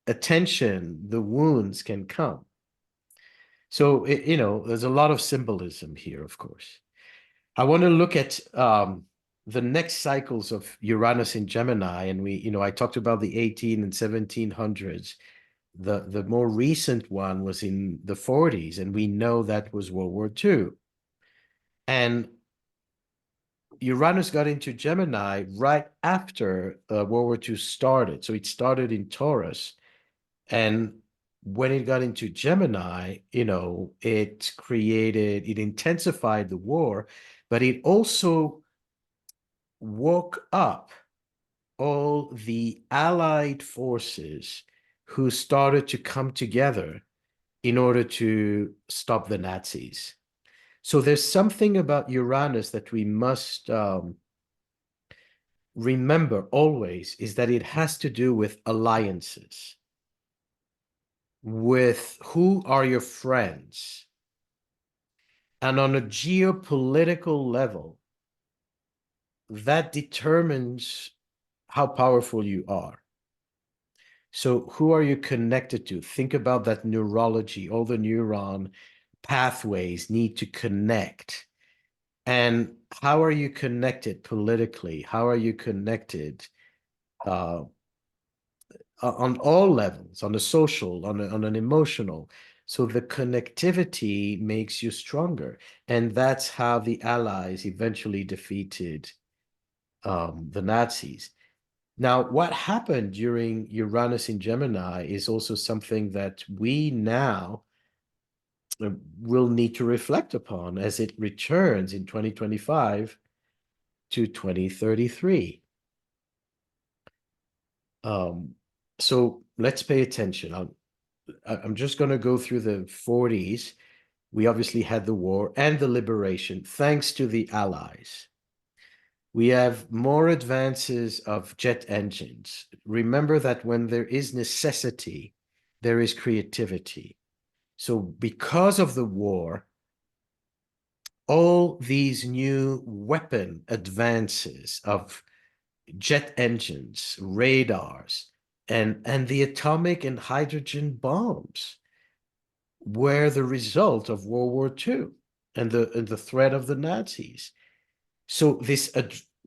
attention, the wounds can come. So, there's a lot of symbolism here, of course. I want to look at the next cycles of Uranus in Gemini. And I talked about the 18 and 1700s. The more recent one was in the 40s, and we know that was World War II. And Uranus got into Gemini right after World War II started. So it started in Taurus. And when it got into Gemini, it intensified the war, but it also woke up all the Allied forces who started to come together in order to stop the Nazis. So there's something about Uranus that we must remember always, is that it has to do with alliances, with who are your friends. And on a geopolitical level, that determines how powerful you are. So who are you connected to? Think about that neurology. All the neuron pathways need to connect. And how are you connected politically? How are you connected on all levels, on a social, on an emotional? So the connectivity makes you stronger. And that's how the Allies eventually defeated the Nazis. Now, what happened during Uranus in Gemini is also something that we now will need to reflect upon as it returns in 2025 to 2033. So let's pay attention. I'm just going to go through the 40s. We obviously had the war and the liberation, thanks to the Allies. We have more advances of jet engines. Remember that when there is necessity, there is creativity. So because of the war, all these new weapon advances of jet engines, radars, and the atomic and hydrogen bombs were the result of World War II and the threat of the Nazis. So this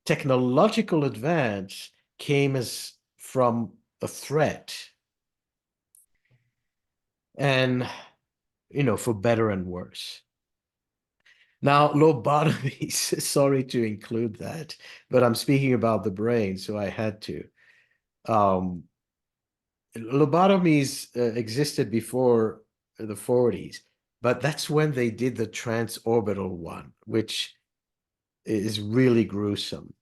technological advance came as from a threat, and for better and worse. Now, lobotomies, sorry to include that, but I'm speaking about the brain, so I had to. Lobotomies existed before the 40s, but that's when they did the transorbital one, which is really gruesome.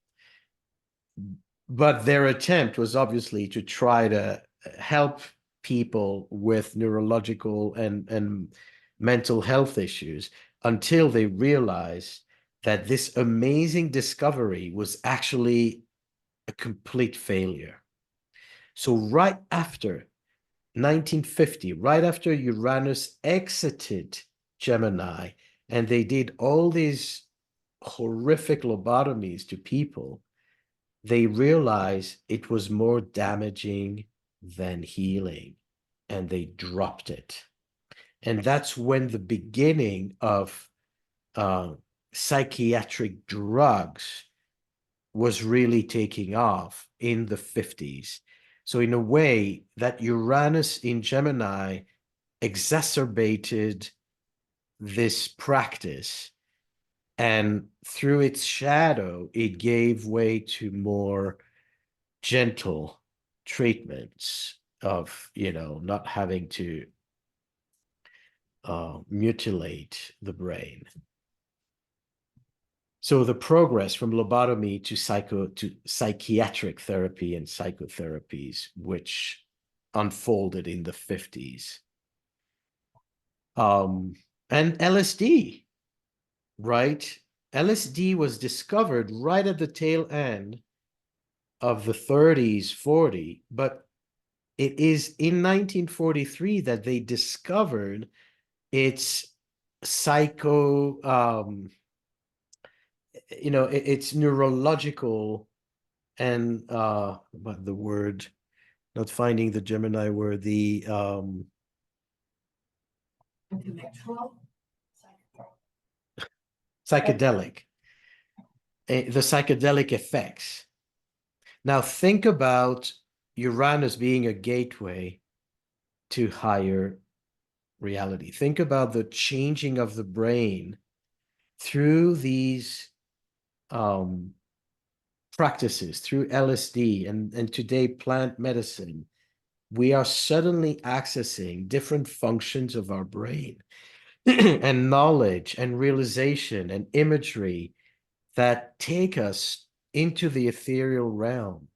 But their attempt was obviously to try to help people with neurological and mental health issues, until they realized that this amazing discovery was actually a complete failure. So right after 1950, right after Uranus exited Gemini, and they did all these horrific lobotomies to people, they realized it was more damaging than healing, and they dropped it. And that's when the beginning of psychiatric drugs was really taking off in the 50s. So in a way, that Uranus in Gemini exacerbated this practice, and through its shadow, it gave way to more gentle treatments of, not having to mutilate the brain. So the progress from lobotomy to psychiatric therapy and psychotherapies, which unfolded in the 50s. And LSD, right? LSD was discovered right at the tail end of the 30s, 40, but it is in 1943 that they discovered its its neurological and but the word, not finding the Gemini word, the psychedelic, the psychedelic effects. Now think about Uranus being a gateway to higher reality. Think about the changing of the brain through these practices, through LSD and today plant medicine. We are suddenly accessing different functions of our brain and knowledge and realization and imagery that take us into the ethereal realm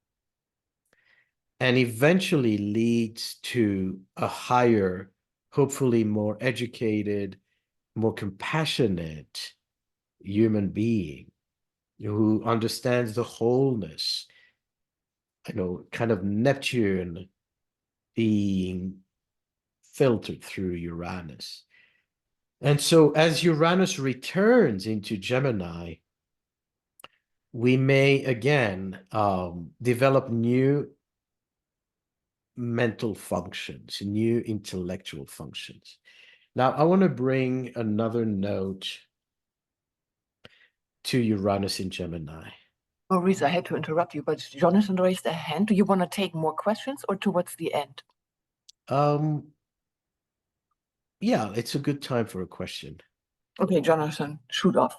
and eventually leads to a higher, hopefully more educated, more compassionate human being who understands the wholeness, kind of Neptune being filtered through Uranus. And so as Uranus returns into Gemini, we may again develop new mental functions, new intellectual functions. Now, I want to bring another note to Uranus in Gemini. Maurice, I had to interrupt you, but Jonathan raised a hand. Do you want to take more questions or towards the end? Yeah, it's a good time for a question. Okay, Jonathan, shoot off.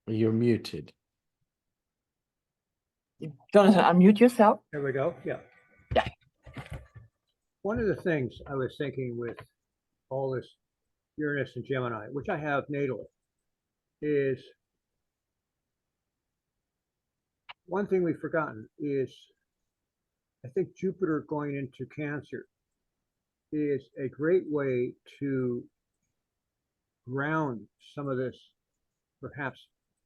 You're muted. Jonathan, unmute yourself. There we go. Yeah. Yeah. One of the things I was thinking with all this Uranus and Gemini, which I have natally, is one thing we've forgotten is I think Jupiter going into Cancer is a great way to ground some of this perhaps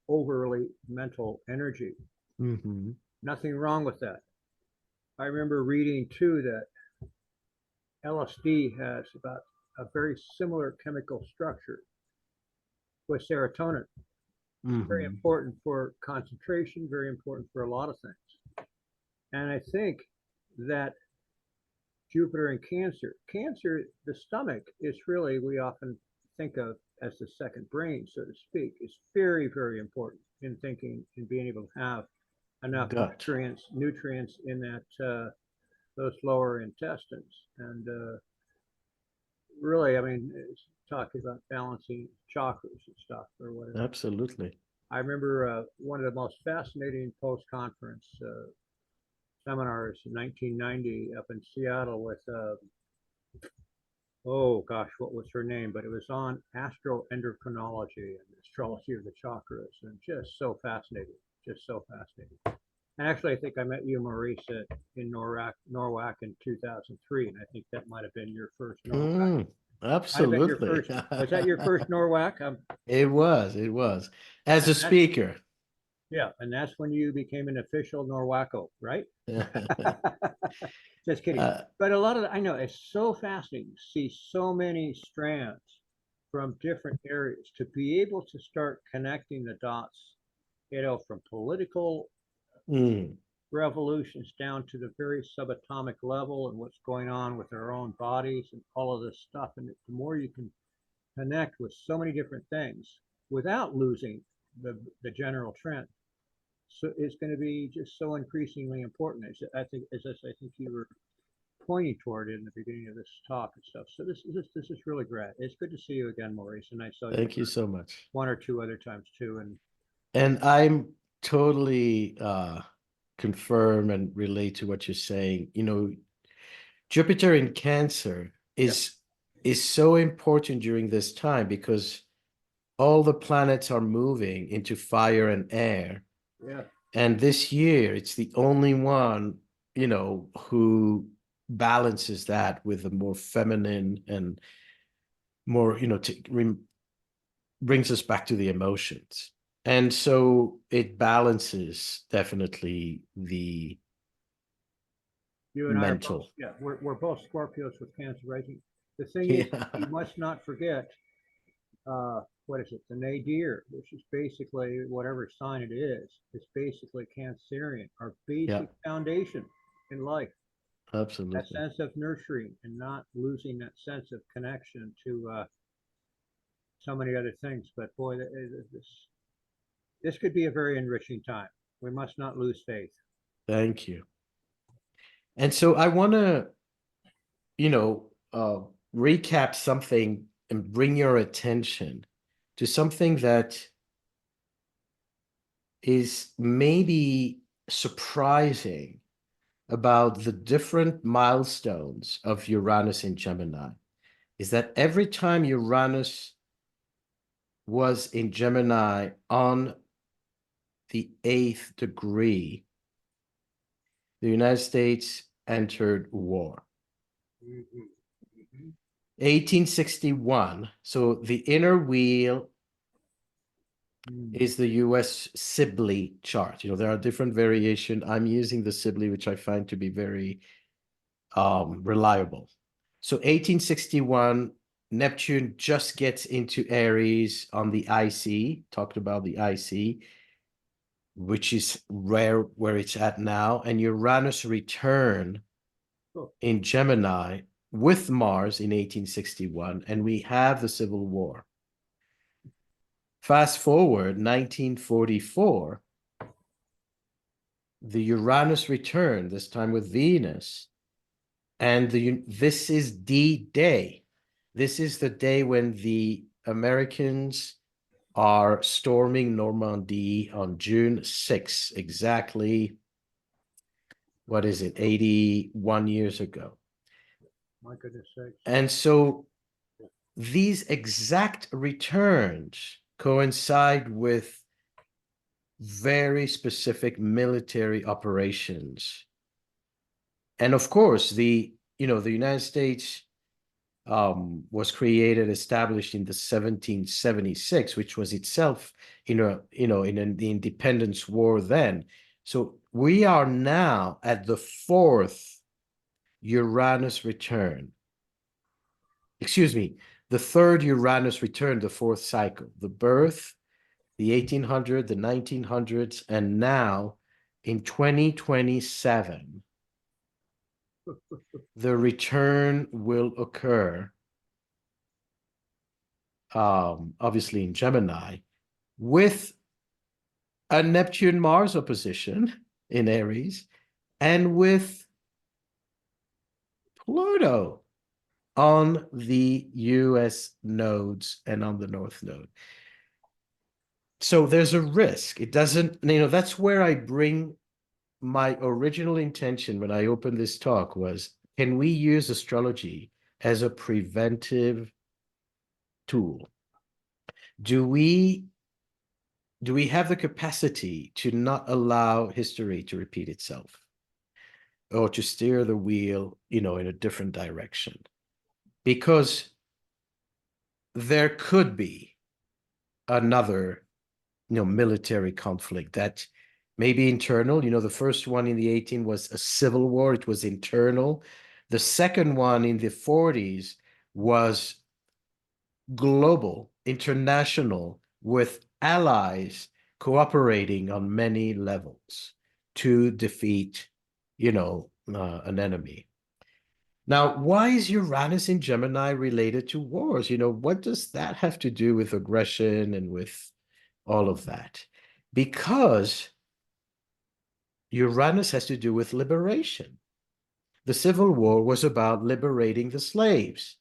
overly mental energy. Mm-hmm. Nothing wrong with that. I remember reading too that LSD has about a very similar chemical structure with serotonin. Mm-hmm. Very important for concentration, very important for a lot of things. And I think that Jupiter in Cancer, the stomach is really, we often think of as the second brain, so to speak. It's very, very important in thinking and being able to have enough nutrients in that those lower intestines. And really, I mean, it's talking about balancing chakras and stuff or whatever. Absolutely. I remember one of the most fascinating post-conference seminars in 1990 up in Seattle with, oh gosh, what was her name? But it was on astroendocrinology and astrology of the chakras, and just so fascinating, just so fascinating. And actually, I think I met you, Maurice, in Norwalk in 2003, and I think that might have been your first Norwalk. Absolutely. Was that your first Norwalk? It was. As a speaker. Yeah, and that's when you became an official Norwacko, right? Just kidding. But a lot of I know it's so fascinating to see so many strands from different areas to be able to start connecting the dots, from political revolutions down to the very subatomic level and what's going on with our own bodies and all of this stuff. And the more you can connect with so many different things without losing the general trend, so it's going to be just so increasingly important. I think you were pointing toward it in the beginning of this talk and stuff. So this is really great. It's good to see you again, Maurice, and I saw you. Thank you so much. One or two other times too, and I'm totally confirm and relate to what you're saying. Jupiter in Cancer is so important during this time because all the planets are moving into fire and air. Yeah. And this year, it's the only one, who balances that with a more feminine and more, brings us back to the emotions. And so it balances definitely the You and I are mental. both, yeah, we're both Scorpios with Cancer rising. The thing is, Yeah. you must not forget, what is it, the nadir, which is basically whatever sign it is basically Cancerian, our basic foundation in life. That Absolutely. sense of nurturing and not losing that sense of connection to so many other things. But boy, this could be a very enriching time. We must not lose faith. Thank you. And so I want to, recap something and bring your attention to something that is maybe surprising about the different milestones of Uranus in Gemini, is that every time Uranus was in Gemini on the 8th degree, the United States entered war. 1861, so the inner wheel is the US Sibley chart. There are different variations. I'm using the Sibley, which I find to be very reliable. So 1861, Neptune just gets into Aries on the IC, talked about the IC, which is where it's at now, and Uranus return in Gemini with Mars in 1861, and we have the Civil War. Fast forward 1944, the Uranus return, this time with Venus, and this is D-Day. This is the day when the Americans are storming Normandy on June 6th, exactly, 81 years ago. My goodness sakes. And so these exact returns coincide with very specific military operations. And of course, the United States was established in the 1776, which was itself, in the Independence War then. So we are now at the 4th Uranus return. Excuse me, the 3rd Uranus return, the 4th cycle, the birth, the 1800s, the 1900s, and now in 2027, the return will occur, obviously in Gemini, with a Neptune-Mars opposition in Aries, and with Pluto on the US nodes and on the North Node. So there's a risk. It doesn't, that's where I bring my original intention when I opened this talk was, can we use astrology as a preventive tool? Do we have the capacity to not allow history to repeat itself, or to steer the wheel, in a different direction? Because there could be another, military conflict that may be internal. The first one in the 18 was a civil war. It was internal. The second one in the 40s was global, international, with allies cooperating on many levels to defeat, an enemy. Now, why is Uranus in Gemini related to wars? What does that have to do with aggression and with all of that? Because Uranus has to do with liberation. The Civil War was about liberating the slaves.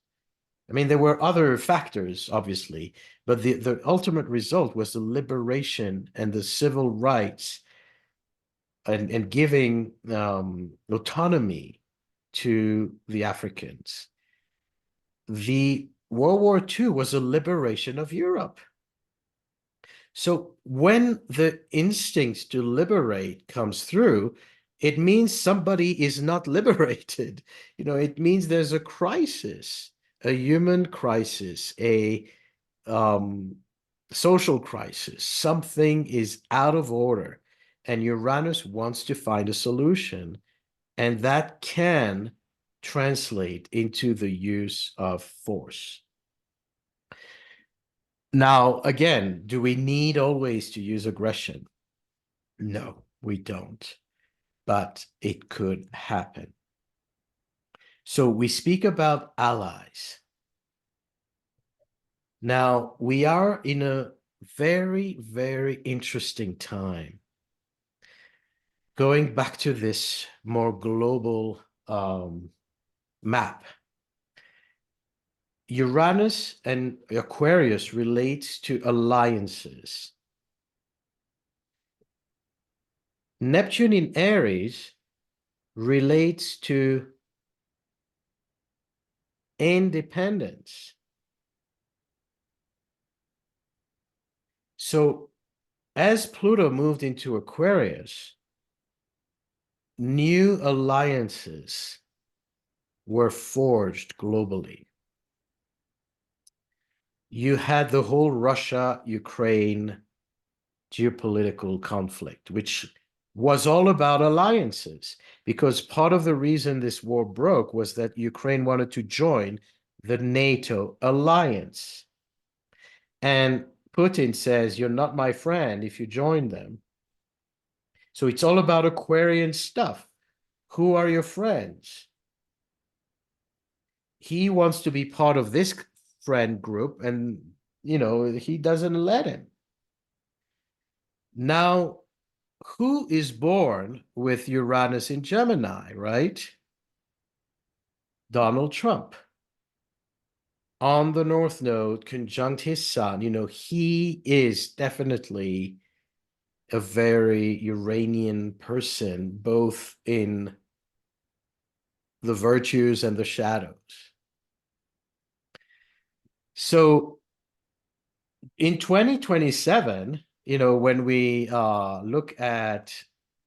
I mean, there were other factors, obviously, but the ultimate result was the liberation and the civil rights and giving autonomy to the Africans. The World War II was a liberation of Europe. So when the instincts to liberate comes through, it means somebody is not liberated. It means there's a crisis, a human crisis, a social crisis. Something is out of order, and Uranus wants to find a solution, and that can translate into the use of force. Now, again, do we need always to use aggression? No, we don't, but it could happen. So we speak about allies. Now, we are in a very, very interesting time. Going back to this more global map, Uranus and Aquarius relates to alliances. Neptune in Aries relates to independence. So as Pluto moved into Aquarius, new alliances were forged globally. You had the whole Russia-Ukraine geopolitical conflict, which was all about alliances, because part of the reason this war broke was that Ukraine wanted to join the NATO alliance. And Putin says, you're not my friend if you join them. So it's all about Aquarian stuff. Who are your friends? He wants to be part of this friend group, and, he doesn't let him. Now, who is born with Uranus in Gemini, right? Donald Trump. On the North Node, conjunct his sun, he is definitely a very Uranian person, both in the virtues and the shadows. So in 2027, when we look at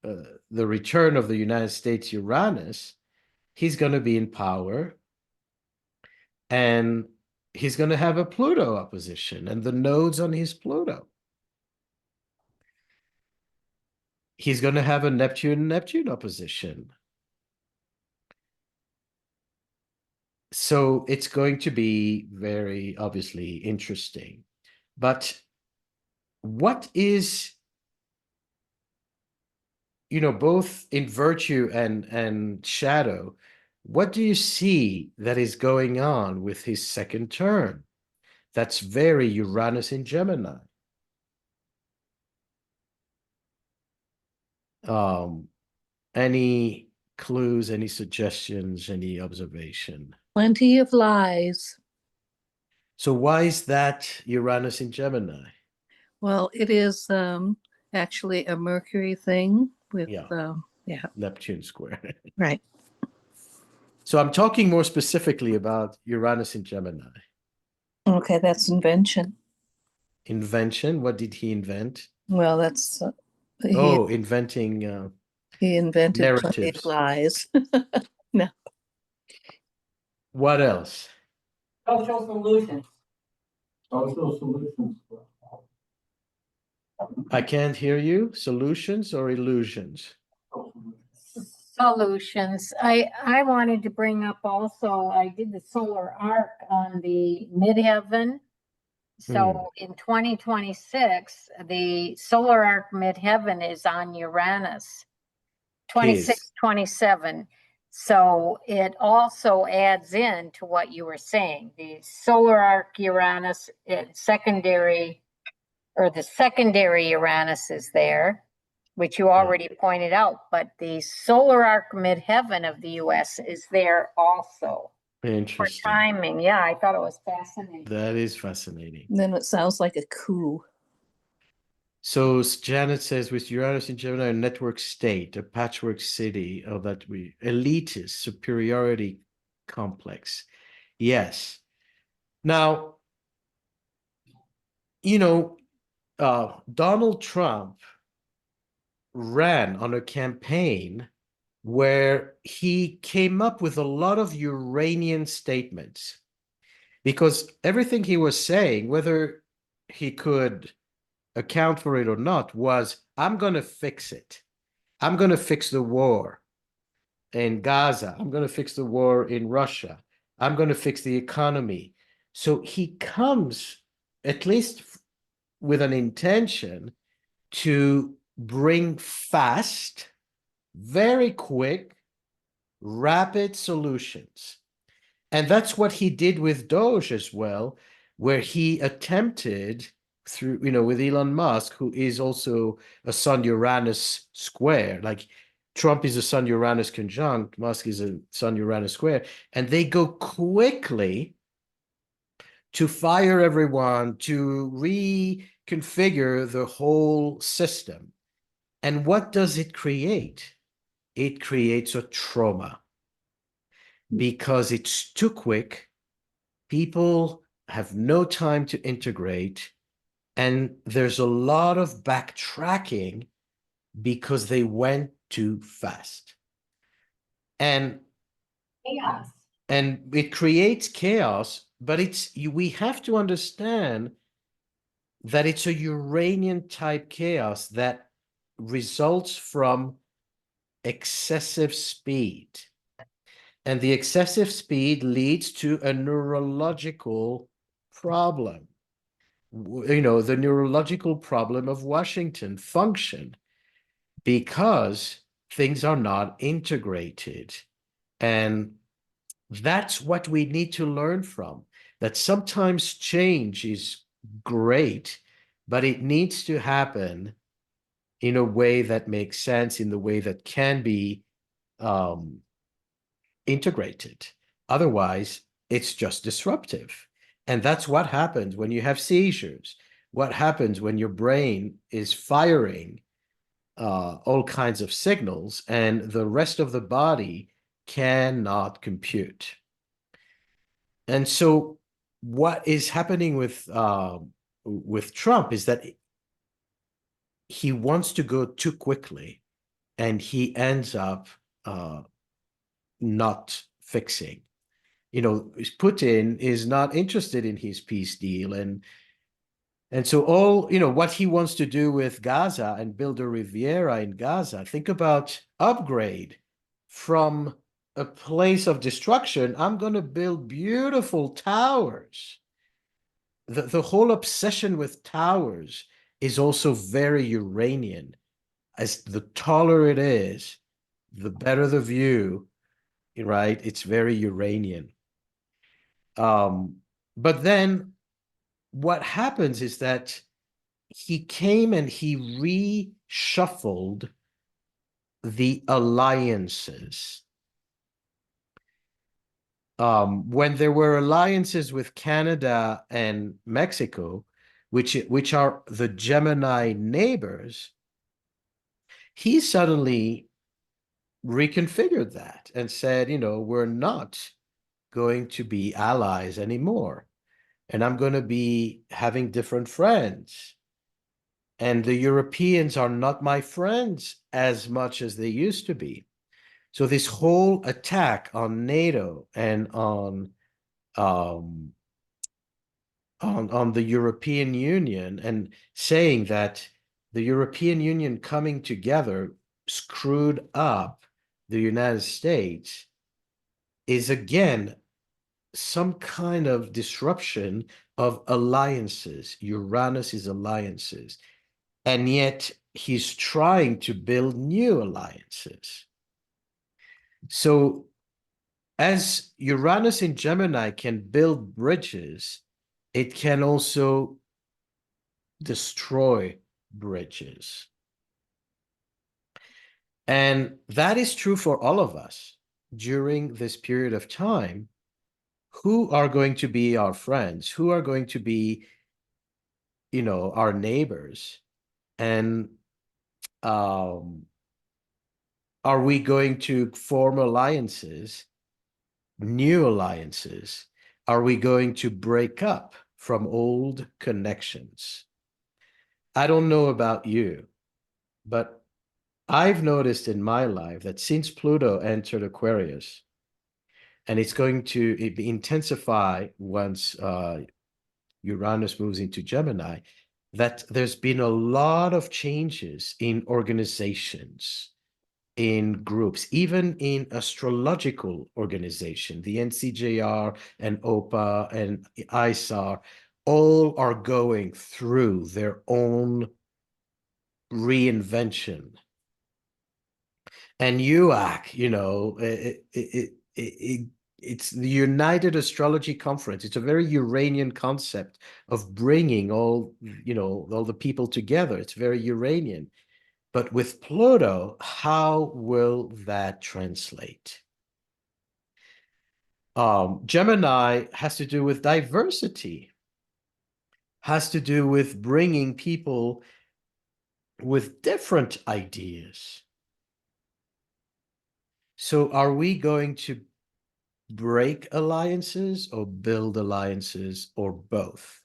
the return of the United States Uranus, he's going to be in power, and he's going to have a Pluto opposition and the nodes on his Pluto. He's going to have a Neptune opposition. So it's going to be very obviously interesting. But what is, both in virtue and shadow, what do you see that is going on with his second turn? That's very Uranus in Gemini. Any clues, any suggestions, any observation? Plenty of lies. So why is that Uranus in Gemini? Well, it is actually a Mercury thing with Yeah. Neptune square. right. So I'm talking more specifically about Uranus in Gemini. Okay, that's invention. Invention? What did he invent? Well, that's inventing he invented plenty narratives. of lies. No. What else? Social solutions. Social solutions. I can't hear you. Solutions or illusions? Solutions. I wanted to bring up also, I did the solar arc on the midheaven. So in 2026, the solar arc midheaven is on Uranus. 26, 27. So it also adds in to what you were saying. The solar arc Uranus, the secondary Uranus is there, which you already pointed out, but the solar arc midheaven of the US is there also. Interesting. For timing. Yeah, I thought it was fascinating. That is fascinating. Then it sounds like a coup. So Janet says, with Uranus in Gemini, a network state, a patchwork city, elitist, superiority complex. Yes. Now, Donald Trump ran on a campaign where he came up with a lot of Uranian statements, because everything he was saying, whether he could account for it or not, was, I'm going to fix it. I'm going to fix the war in Gaza. I'm going to fix the war in Russia. I'm going to fix the economy. So he comes, at least with an intention, to bring fast, very quick, rapid solutions. And that's what he did with Doge as well, where he attempted through, with Elon Musk, who is also a Sun-Uranus square. Like Trump is a Sun-Uranus conjunct, Musk is a Sun-Uranus square, and they go quickly to fire everyone, to reconfigure the whole system. And what does it create? It creates a trauma because it's too quick. People have no time to integrate, and there's a lot of backtracking because they went too fast. And Chaos. and it creates chaos, but we have to understand that it's a Uranian type chaos that results from excessive speed. And the excessive speed leads to a neurological problem. The neurological problem of Washington function, because things are not integrated. And that's what we need to learn from, that sometimes change is great, but it needs to happen in a way that makes sense, in the way that can be integrated. Otherwise, it's just disruptive. And that's what happens when you have seizures. What happens when your brain is firing all kinds of signals and the rest of the body cannot compute. And so what is happening with Trump is that he wants to go too quickly, and he ends up not fixing. Putin is not interested in his peace deal, and so all what he wants to do with Gaza and build a Riviera in Gaza. Think about upgrade from a place of destruction. I'm going to build beautiful towers. The whole obsession with towers is also very Uranian. As the taller it is, the better the view, right? It's very Uranian. But then what happens is that he came and he reshuffled the alliances. When there were alliances with Canada and Mexico, which are the Gemini neighbors, he suddenly reconfigured that and said, we're not going to be allies anymore, and I'm going to be having different friends. And the Europeans are not my friends as much as they used to be. So this whole attack on NATO and on the European Union, and saying that the European Union coming together screwed up the United States, is again some kind of disruption of alliances. Uranus is alliances. And yet he's trying to build new alliances. So as Uranus in Gemini can build bridges, it can also destroy bridges. And that is true for all of us during this period of time. Who are going to be our friends? Who are going to be, our neighbors? And are we going to form alliances, new alliances? Are we going to break up from old connections? I don't know about you, but I've noticed in my life that since Pluto entered Aquarius, and it's going to intensify once Uranus moves into Gemini, that there's been a lot of changes in organizations, in groups, even in astrological organization. The NCJR and OPA and ISAR all are going through their own reinvention. And UAC, it's the United Astrology Conference. It's a very Uranian concept of bringing all the people together. It's very Uranian. But with Pluto, how will that translate? Gemini has to do with diversity, has to do with bringing people with different ideas. So are we going to break alliances or build alliances or both?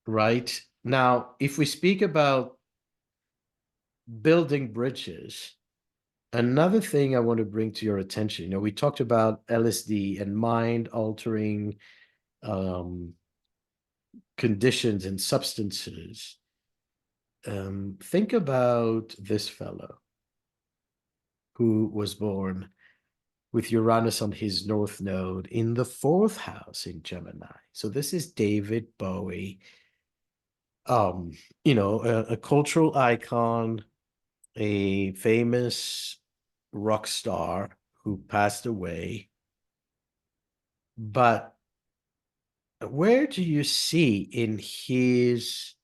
Right? Now, if we speak about building bridges, another thing I want to bring to your attention, we talked about LSD and mind-altering conditions and substances. Think about this fellow who was born with Uranus on his north node in the 4th house in Gemini. So this is David Bowie, a cultural icon, a famous rock star who passed away. But where do you see in his,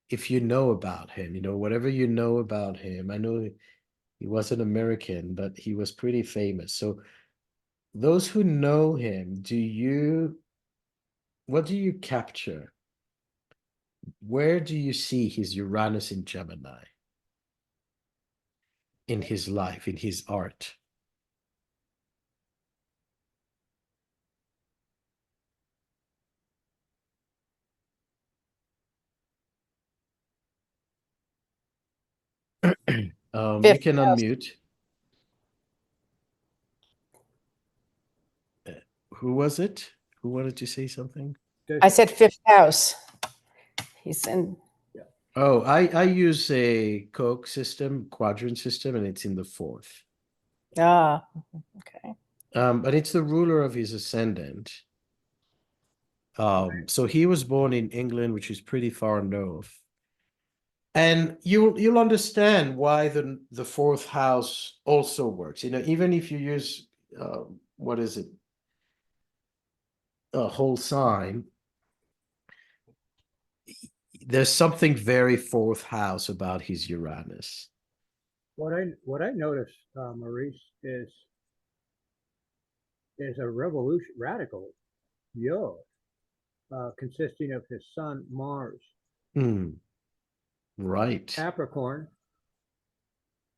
if you know about him, whatever you know about him, I know he wasn't American, but he was pretty famous. So those who know him, what do you capture? Where do you see his Uranus in Gemini? In his life, in his art? You can unmute. Who was it? Who wanted to say something? I said 5th house. He's in. Oh, I use a Koch system, quadrant system, and it's in the 4th. Ah, okay. But it's the ruler of his ascendant. So he was born in England, which is pretty far north. And you'll understand why the 4th house also works. Even if you use what is it? A whole sign. There's something very 4th house about his Uranus. What I noticed, Maurice, is a radical yod, consisting of his son Mars, Right, Capricorn,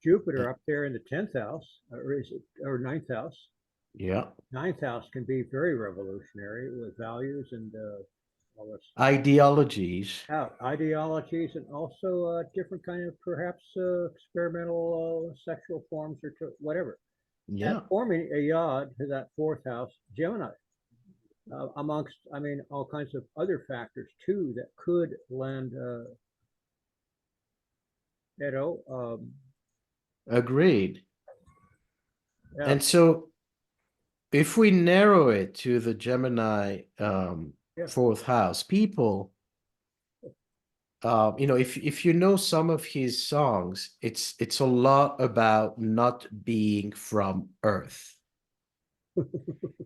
Jupiter up there in the 10th house, or 9th house. Yeah. 9th house can be very revolutionary with values and all this. Ideologies. Ideologies, and also different kind of perhaps experimental sexual forms or whatever. Yeah. And forming a yod to that 4th house, Gemini, amongst, all kinds of other factors too that could lend, Agreed. yeah. And so if we narrow it to the Gemini 4th house, people, if you know some of his songs, it's a lot about not being from Earth.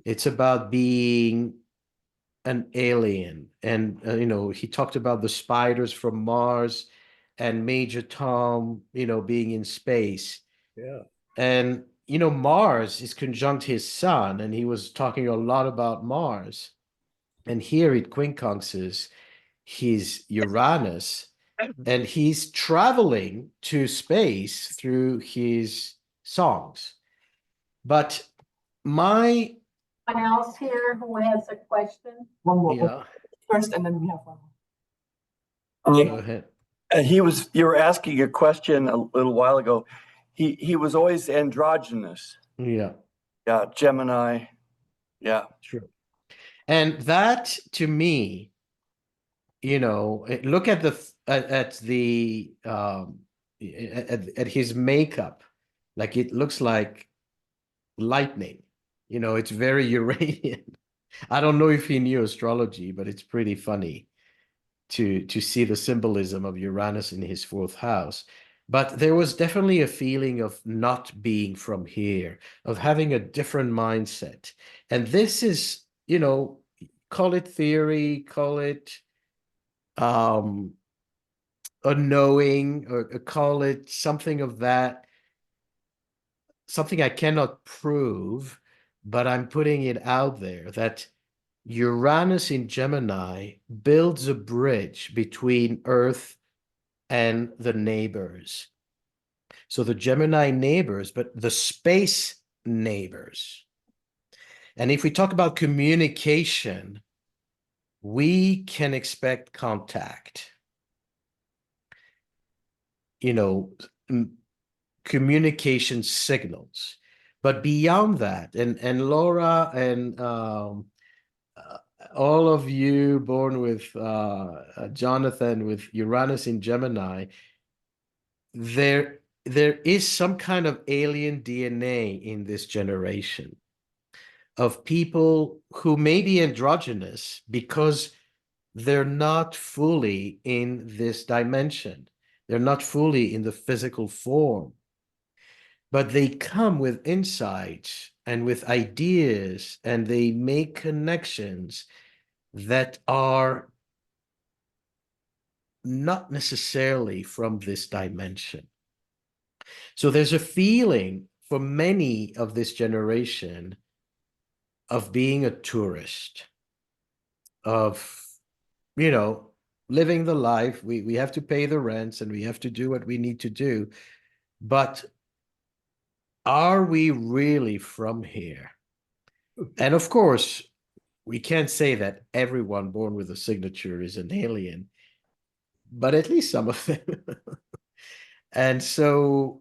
It's about being an alien. And he talked about the spiders from Mars and Major Tom, being in space. Yeah. And Mars is conjunct his sun, and he was talking a lot about Mars. And here it quincunxes his Uranus, and he's traveling to space through his songs. But Anyone else here who has a question? One more yeah, first, and then we have one more. Go ahead. You were asking a question a little while ago. He was always androgynous. Yeah. Yeah, Gemini. Yeah. True. And that, to me, look at at his makeup, like it looks like lightning. It's very Uranian. I don't know if he knew astrology, but it's pretty funny to see the symbolism of Uranus in his fourth house. But there was definitely a feeling of not being from here, of having a different mindset. And this is, call it theory, call it a knowing, or call it something of that, something I cannot prove, but I'm putting it out there that Uranus in Gemini builds a bridge between Earth and the neighbors. So the Gemini neighbors, but the space neighbors. And if we talk about communication, we can expect contact. Communication signals. But beyond that, and Laura and all of you born with Jonathan with Uranus in Gemini, there is some kind of alien DNA in this generation of people who may be androgynous because they're not fully in this dimension. They're not fully in the physical form, but they come with insights and with ideas, and they make connections that are not necessarily from this dimension. So there's a feeling for many of this generation of being a tourist, of, living the life. We have to pay the rents and we have to do what we need to do. But are we really from here? And of course, we can't say that everyone born with a signature is an alien, but at least some of them. And so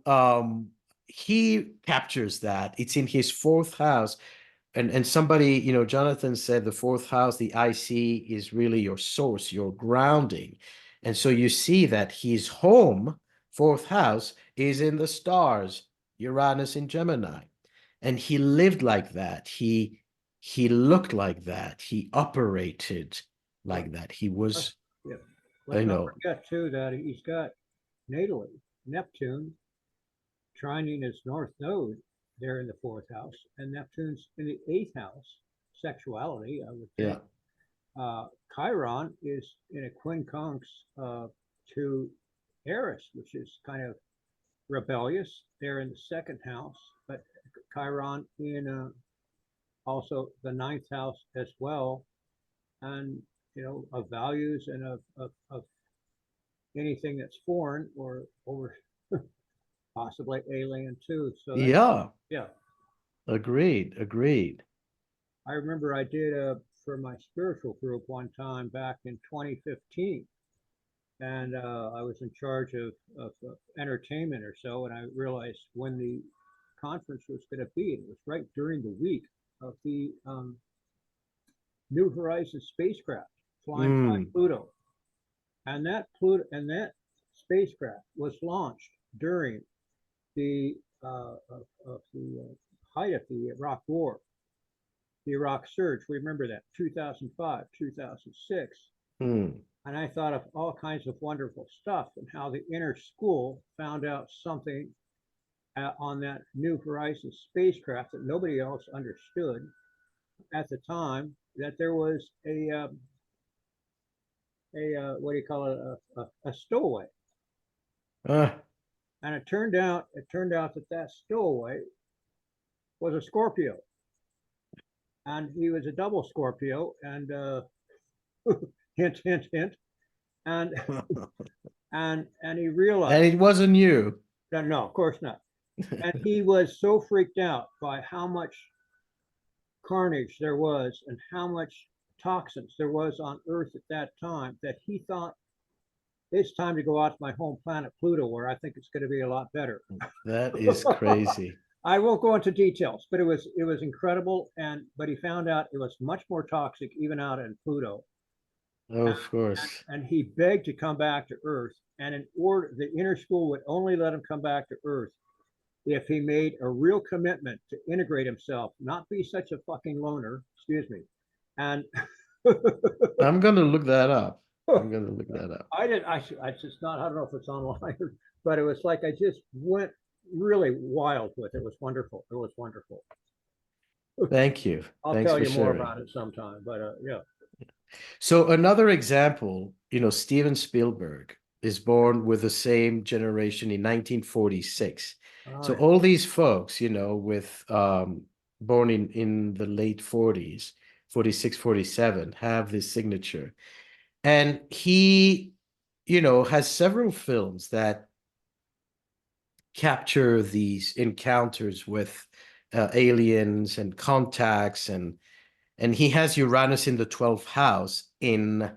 he captures that. It's in his fourth house. And somebody, Jonathan said the fourth house, the IC, is really your source, your grounding. And so you see that his home, fourth house, is in the stars, Uranus in Gemini. And he lived like that. He looked like that. He operated like that. He was, Let's not forget too that he's got natally Neptune trining his north node there in the fourth house, and Neptune's in the eighth house, sexuality, I would think. Chiron is in a quincunx to Eris, which is kind of rebellious. They're in the second house, but Chiron in also the ninth house as well, and of values and of anything that's foreign or possibly alien too. So yeah, agreed. I remember I did for my spiritual group one time back in 2015, and I was in charge of entertainment or so, and I realized when the conference was going to be, it was right during the week of the New Horizons spacecraft flying by PLUTO, and that spacecraft was launched during the height of the Iraq War, the Iraq surge. We remember that 2005, 2006. And I thought of all kinds of wonderful stuff and how the inner school found out something on that New Horizons spacecraft that nobody else understood at the time, that there was a what do you call it, a stowaway. And it turned out that stowaway was a Scorpio, and he was a double Scorpio, and hint, hint, hint, and and he realized, and it wasn't you. No, of course not. And he was so freaked out by how much carnage there was and how much toxins there was on Earth at that time that he thought it's time to go out to my home planet Pluto, where I think it's going to be a lot better. That is crazy. I won't go into details, but it was incredible. But he found out it was much more toxic even out in Pluto. Of course. And he begged to come back to Earth. And in order, the inner school would only let him come back to Earth if he made a real commitment to integrate himself, not be such a fucking loner. Excuse me. And I'm gonna look that up. I'm gonna look that up. I just not, I don't know if it's online, but it was like I just went really wild with it. It was wonderful. It was wonderful. Thank you. I'll Thanks tell for you more sharing. about it sometime, but yeah. So another example, Steven Spielberg is born with the same generation in 1946. So yeah. all these folks, with born in the late 40s, 46, 47, have this signature. And he, has several films that capture these encounters with aliens and contacts, and he has Uranus in the 12th house in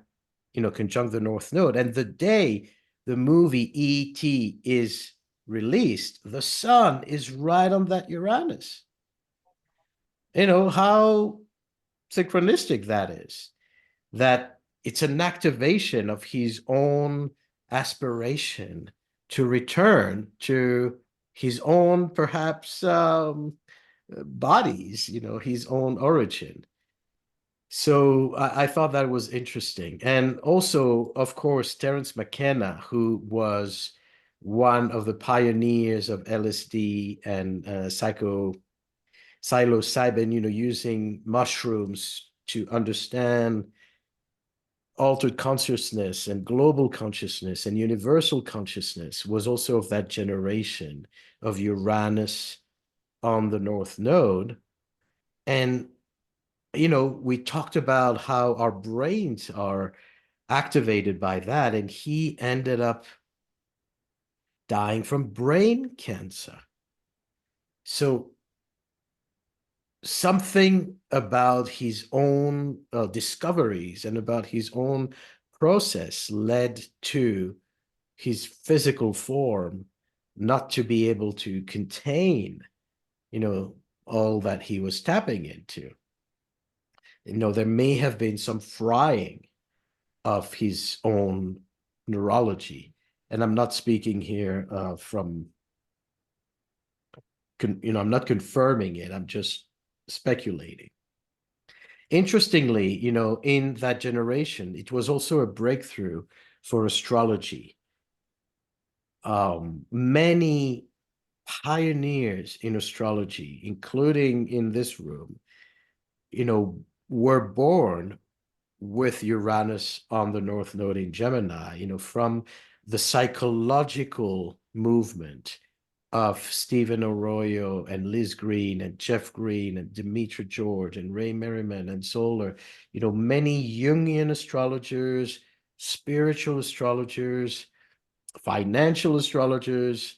conjunct the North Node. And the day the movie E.T. is released, the sun is right on that Uranus. How synchronistic that is, that it's an activation of his own aspiration to return to his own, perhaps, bodies, his own origin. So I thought that was interesting. And also, of course, Terence McKenna, who was one of the pioneers of LSD and psilocybin, using mushrooms to understand altered consciousness and global consciousness and universal consciousness, was also of that generation of Uranus on the North Node. And we talked about how our brains are activated by that, and he ended up dying from brain cancer. So something about his own discoveries and about his own process led to his physical form not to be able to contain, all that he was tapping into. There may have been some frying of his own neurology. And I'm not speaking here I'm not confirming it. I'm just speculating. Interestingly, in that generation, it was also a breakthrough for astrology. Many pioneers in astrology, including in this room, were born with Uranus on the North Node in Gemini, from the psychological movement of Stephen Arroyo and Liz Green and Jeff Green and Demetra George and Ray Merriman and Solar, many Jungian astrologers, spiritual astrologers, financial astrologers,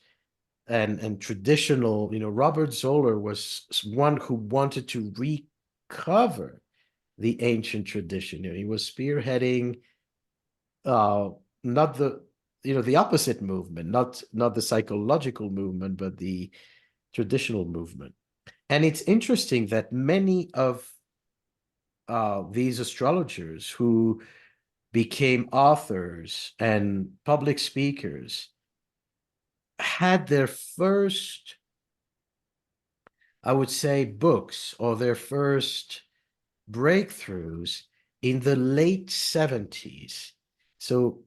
and traditional, Robert Zoller was one who wanted to recover the ancient tradition. He was spearheading not the opposite movement, not the psychological movement, but the traditional movement. And it's interesting that many of these astrologers who became authors and public speakers had their first, I would say, books or their first breakthroughs in the late 70s. So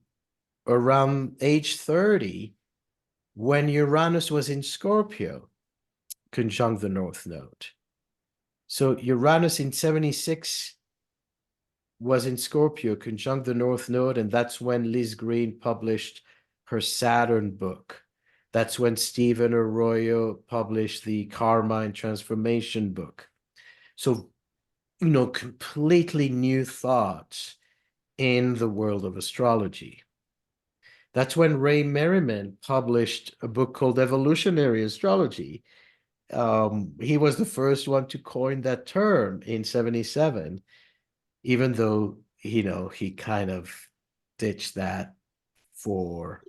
around age 30, when Uranus was in Scorpio, conjunct the North Node. So Uranus in 76 was in Scorpio, conjunct the North Node, and that's when Liz Green published her Saturn book. That's when Stephen Arroyo published the Karma and Transformation book. So, completely new thoughts in the world of astrology. That's when Ray Merriman published a book called Evolutionary Astrology. He was the first one to coin that term in 77, even though, he kind of ditched that for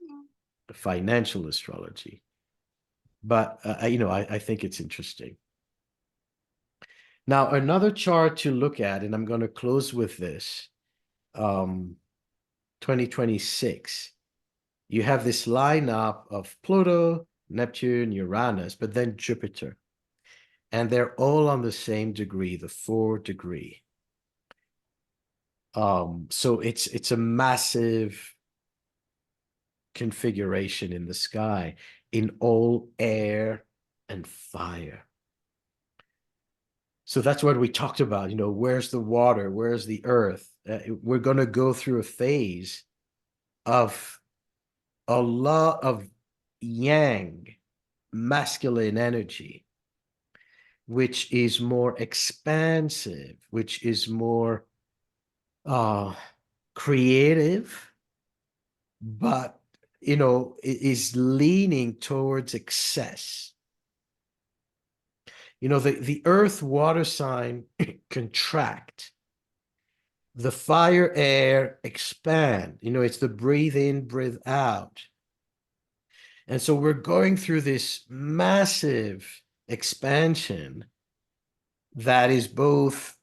financial astrology. But, I think it's interesting. Now, another chart to look at, and I'm going to close with this, 2026, you have this lineup of Pluto, Neptune, Uranus, but then Jupiter. And they're all on the same degree, the 4 degree. So it's a massive configuration in the sky, in all air and fire. So that's what we talked about, where's the water, where's the earth? We're going to go through a phase of a lot of yang, masculine energy, which is more expansive, which is more creative, but is leaning towards excess. The earth water sign contract, the fire air expand. It's the breathe in, breathe out. And so we're going through this massive expansion that is both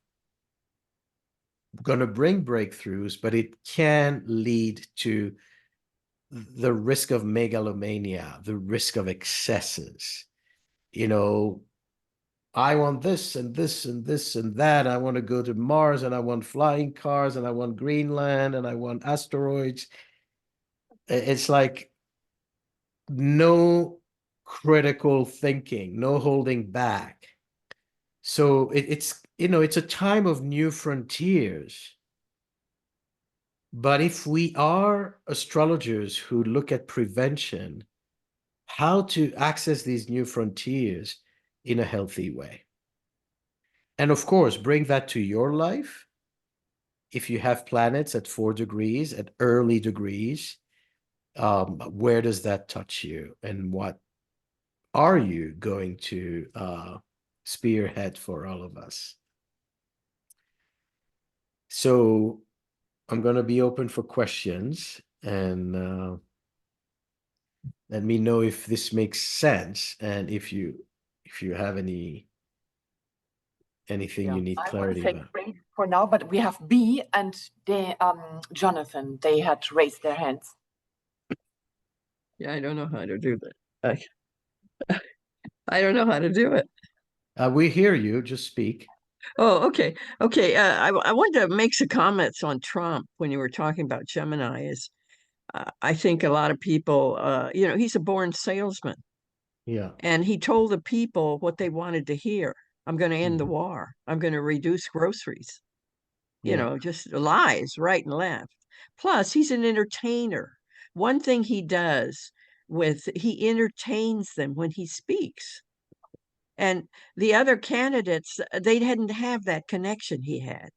going to bring breakthroughs, but it can lead to the risk of megalomania, the risk of excesses. I want this and this and this and that. I want to go to Mars, and I want flying cars, and I want Greenland, and I want asteroids. It's like no critical thinking, no holding back. So it's a time of new frontiers. But if we are astrologers who look at prevention, how to access these new frontiers in a healthy way. And of course, bring that to your life. If you have planets at 4 degrees, at early degrees, where does that touch you? And what are you going to spearhead for all of us? So I'm going to be open for questions, and let me know if this makes sense, and if you have anything you need I want to clarity say about. great for now, but we have B and they, Jonathan. They had raised their hands. Yeah, I don't know how to do that. I don't know how to do it. We hear you. Just speak. Oh, okay. Okay. I wanted to make some comments on Trump when you were talking about Gemini. I think a lot of people, he's a born salesman, Yeah. and he told the people what they wanted to hear. I'm going to end the war. I'm going to reduce groceries. Yeah. Just lies right and left. Plus, he's an entertainer. One thing he does he entertains them when he speaks. And the other candidates, they didn't have that connection he had.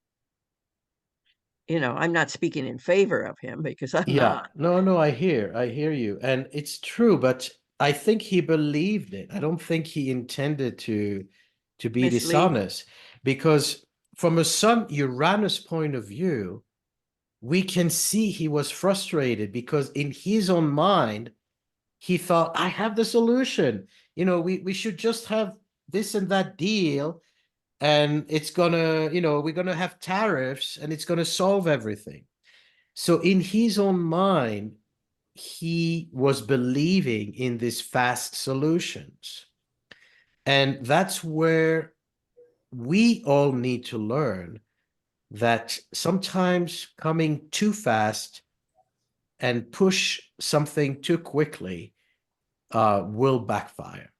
I'm not speaking in favor of him because I'm not. No, I hear you. And it's true, but I think he believed it. I don't think he intended to be Mislead. dishonest, because from a Sun Uranus point of view, we can see he was frustrated because in his own mind, he thought, I have the solution. We should just have this and that deal, and it's gonna, we're gonna have tariffs, and it's gonna solve everything. So in his own mind, he was believing in these fast solutions. And that's where we all need to learn that sometimes coming too fast and push something too quickly will backfire.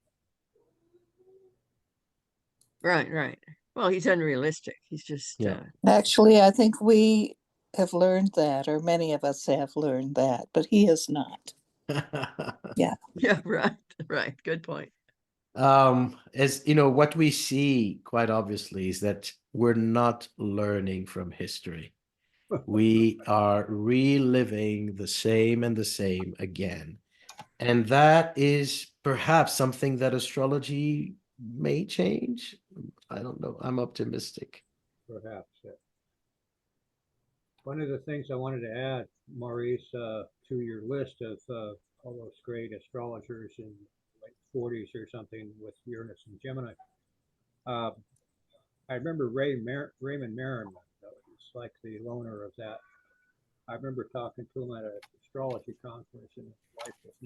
Right. Well, he's unrealistic. He's just Actually, I think we have learned that, or many of us have learned that, but he has not. yeah, right. Good point. As what we see quite obviously is that we're not learning from history. We are reliving the same and the same again. And that is perhaps something that astrology may change. I don't know. I'm optimistic. Perhaps. One of the things I wanted to add, Maurice, your list of all those great astrologers in the late 40s or something with Uranus and Gemini. I remember Raymond Merriman, he's like the loner of that. I remember talking to him at an astrology conference, and his wife was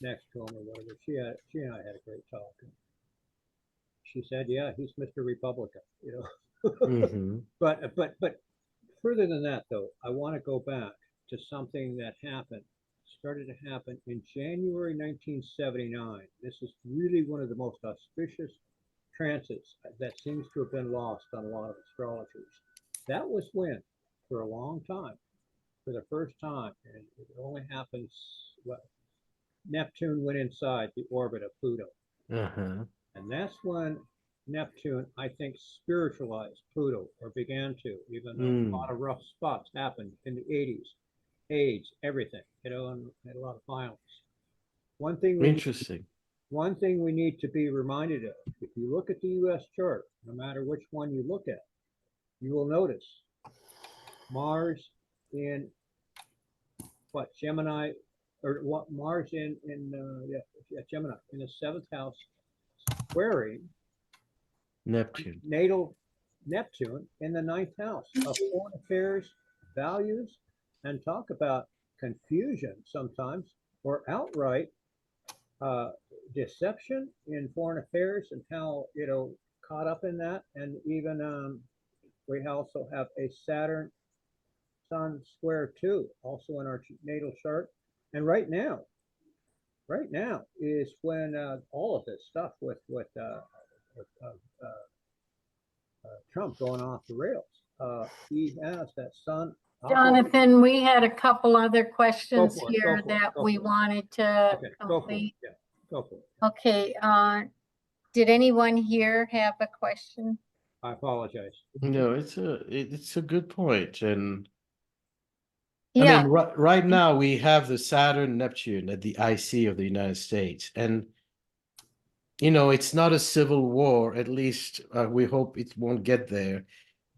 next to him or whatever. She and I had a great talk. And she said, "Yeah, he's Mr. Republican," you know. Mm-hmm. But further than that, though, I want to go back to something that started to happen in January 1979. This is really one of the most auspicious transits that seems to have been lost on a lot of astrologers. That was when, for a long time, for the first time, and it only happens, well, Neptune went inside the orbit of Pluto. Uh-huh. And that's when Neptune, I think, spiritualized Pluto, or began to, even though a lot of rough spots happened in the 80s, AIDS, everything, you know, and had a lot of violence. One thing we need to be reminded of, if you look at the US chart, no matter which one you look at, you will notice Mars in Gemini, or what Mars in Gemini in the 7th house, squaring Neptune. natal Neptune in the 9th house of foreign affairs, values, and talk about confusion sometimes, or outright deception in foreign affairs, and how, you know, caught up in that. And even we also have a Saturn Sun square too, also in our natal chart. And right now is when all of this stuff with Trump going off the rails. He has that Sun. Jonathan, we had a couple other questions here that we wanted to complete. Yeah, go for it. Okay, did anyone here have a question? I apologize. No, it's a good point. And Yeah. I mean, right now we have the Saturn Neptune at the IC of the United States, and you know, it's not a civil war. At least we hope it won't get there,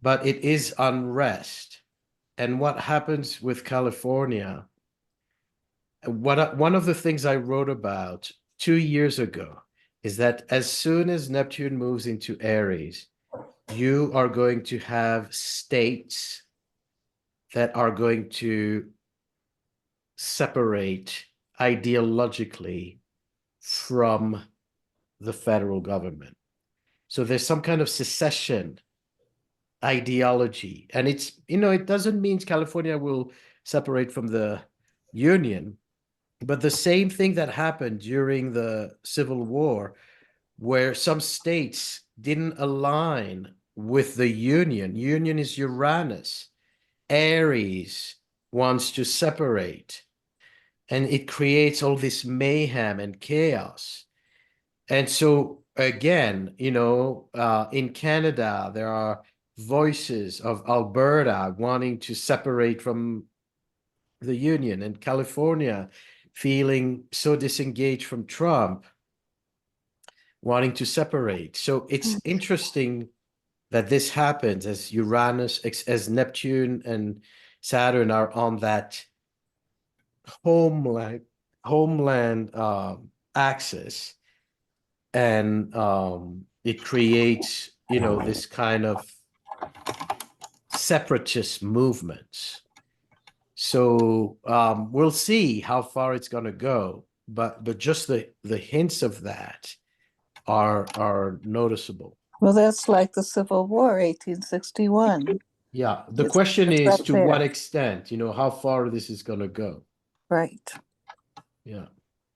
but it is unrest. And what happens with California? One of the things I wrote about 2 years ago is that as soon as Neptune moves into Aries, you are going to have states that are going to separate ideologically from the federal government. So there's some kind of secession ideology. And it's, you know, it doesn't mean California will separate from the Union, but the same thing that happened during the Civil War, where some states didn't align with the Union. Union is Uranus. Aries wants to separate, and it creates all this mayhem and chaos. And so again, you know, in Canada, there are voices of Alberta wanting to separate from the Union, and California feeling so disengaged from Trump, wanting to separate. So it's interesting that this happens as Uranus, as Neptune and Saturn are on that homeland axis, and it creates, you know, this kind of separatist movements. So we'll see how far it's going to go, but just the hints of that are noticeable. Well, that's like the Civil War, 1861. Yeah, the It's question is right to there. what extent, you know, how far this is going to go. Right. Yeah.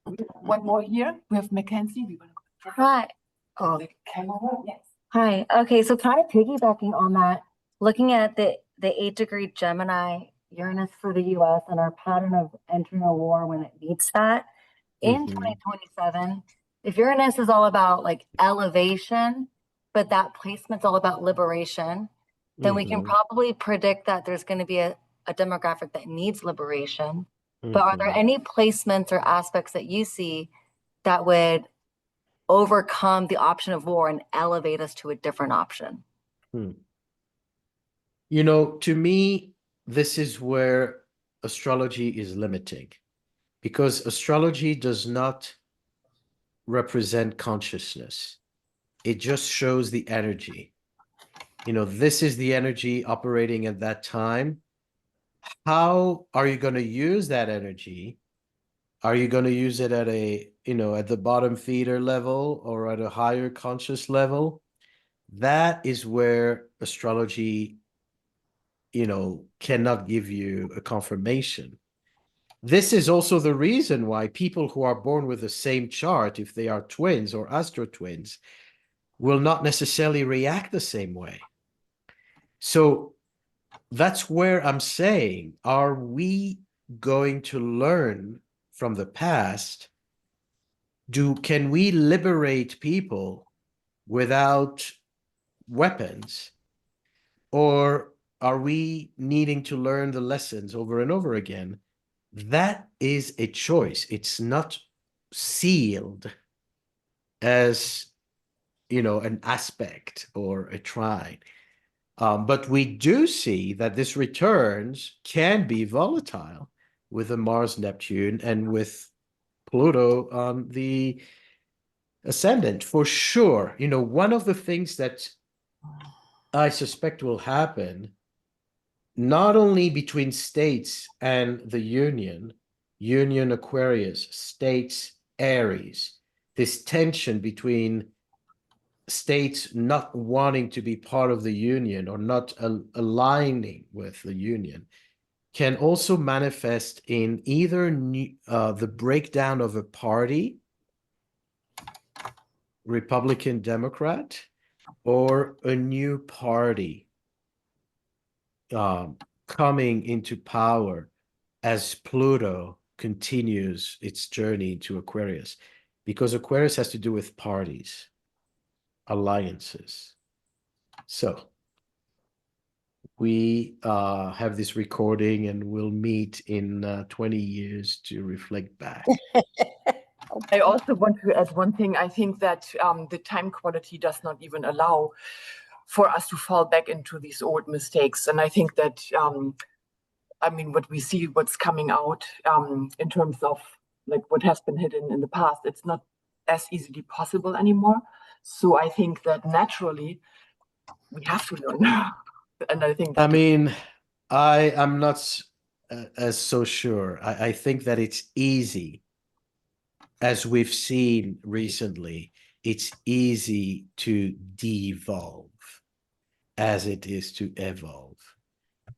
One more here. We have Mackenzie. We want to Hi. call the camera. Yes. Hi. Okay, so kind of piggybacking on that, looking at the 8-degree Gemini Uranus for the US and our pattern of entering a war when it meets that in 2027, if Uranus is all about like elevation, but that placement's all about liberation, then we can probably predict that there's going to be a demographic that needs liberation. But are there any placements or aspects that you see that would overcome the option of war and elevate us to a different option? You know, to me, this is where astrology is limiting, because astrology does not represent consciousness. It just shows the energy. You know, this is the energy operating at that time. How are you going to use that energy? Are you going to use it at a, you know, at the bottom feeder level or at a higher conscious level? That is where astrology, you know, cannot give you a confirmation. This is also the reason why people who are born with the same chart, if they are twins or astro twins, will not necessarily react the same way. So that's where I'm saying, are we going to learn from the past? Can we liberate people without weapons? Or are we needing to learn the lessons over and over again? That is a choice. It's not sealed as, you know, an aspect or a trine. But we do see that this returns can be volatile with the Mars Neptune and with Pluto on the ascendant, for sure. You know, one of the things that I suspect will happen, not only between states and the Union Aquarius, states Aries, this tension between states not wanting to be part of the union or not aligning with the union, can also manifest in either the breakdown of a party, Republican, Democrat, or a new party coming into power as Pluto continues its journey to Aquarius, because Aquarius has to do with parties, alliances. So we have this recording and we'll meet in 20 years to reflect back. I also want to add one thing. I think that the time quality does not even allow for us to fall back into these old mistakes. And I think that, I mean, what we see, what's coming out in terms of like what has been hidden in the past, it's not as easily possible anymore. So I think that naturally we have to learn. And I think that, I mean, I'm not as so sure. I think that it's easy, as we've seen recently, it's easy to devolve as it is to evolve.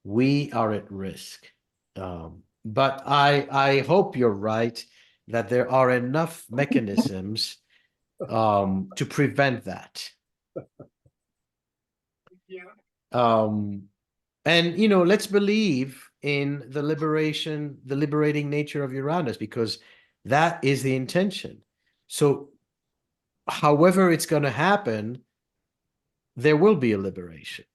We are at risk. But I hope you're right that there are enough mechanisms to prevent that. And, you know, let's believe in the liberating nature of Uranus, because that is the intention. So however it's going to happen, there will be a liberation.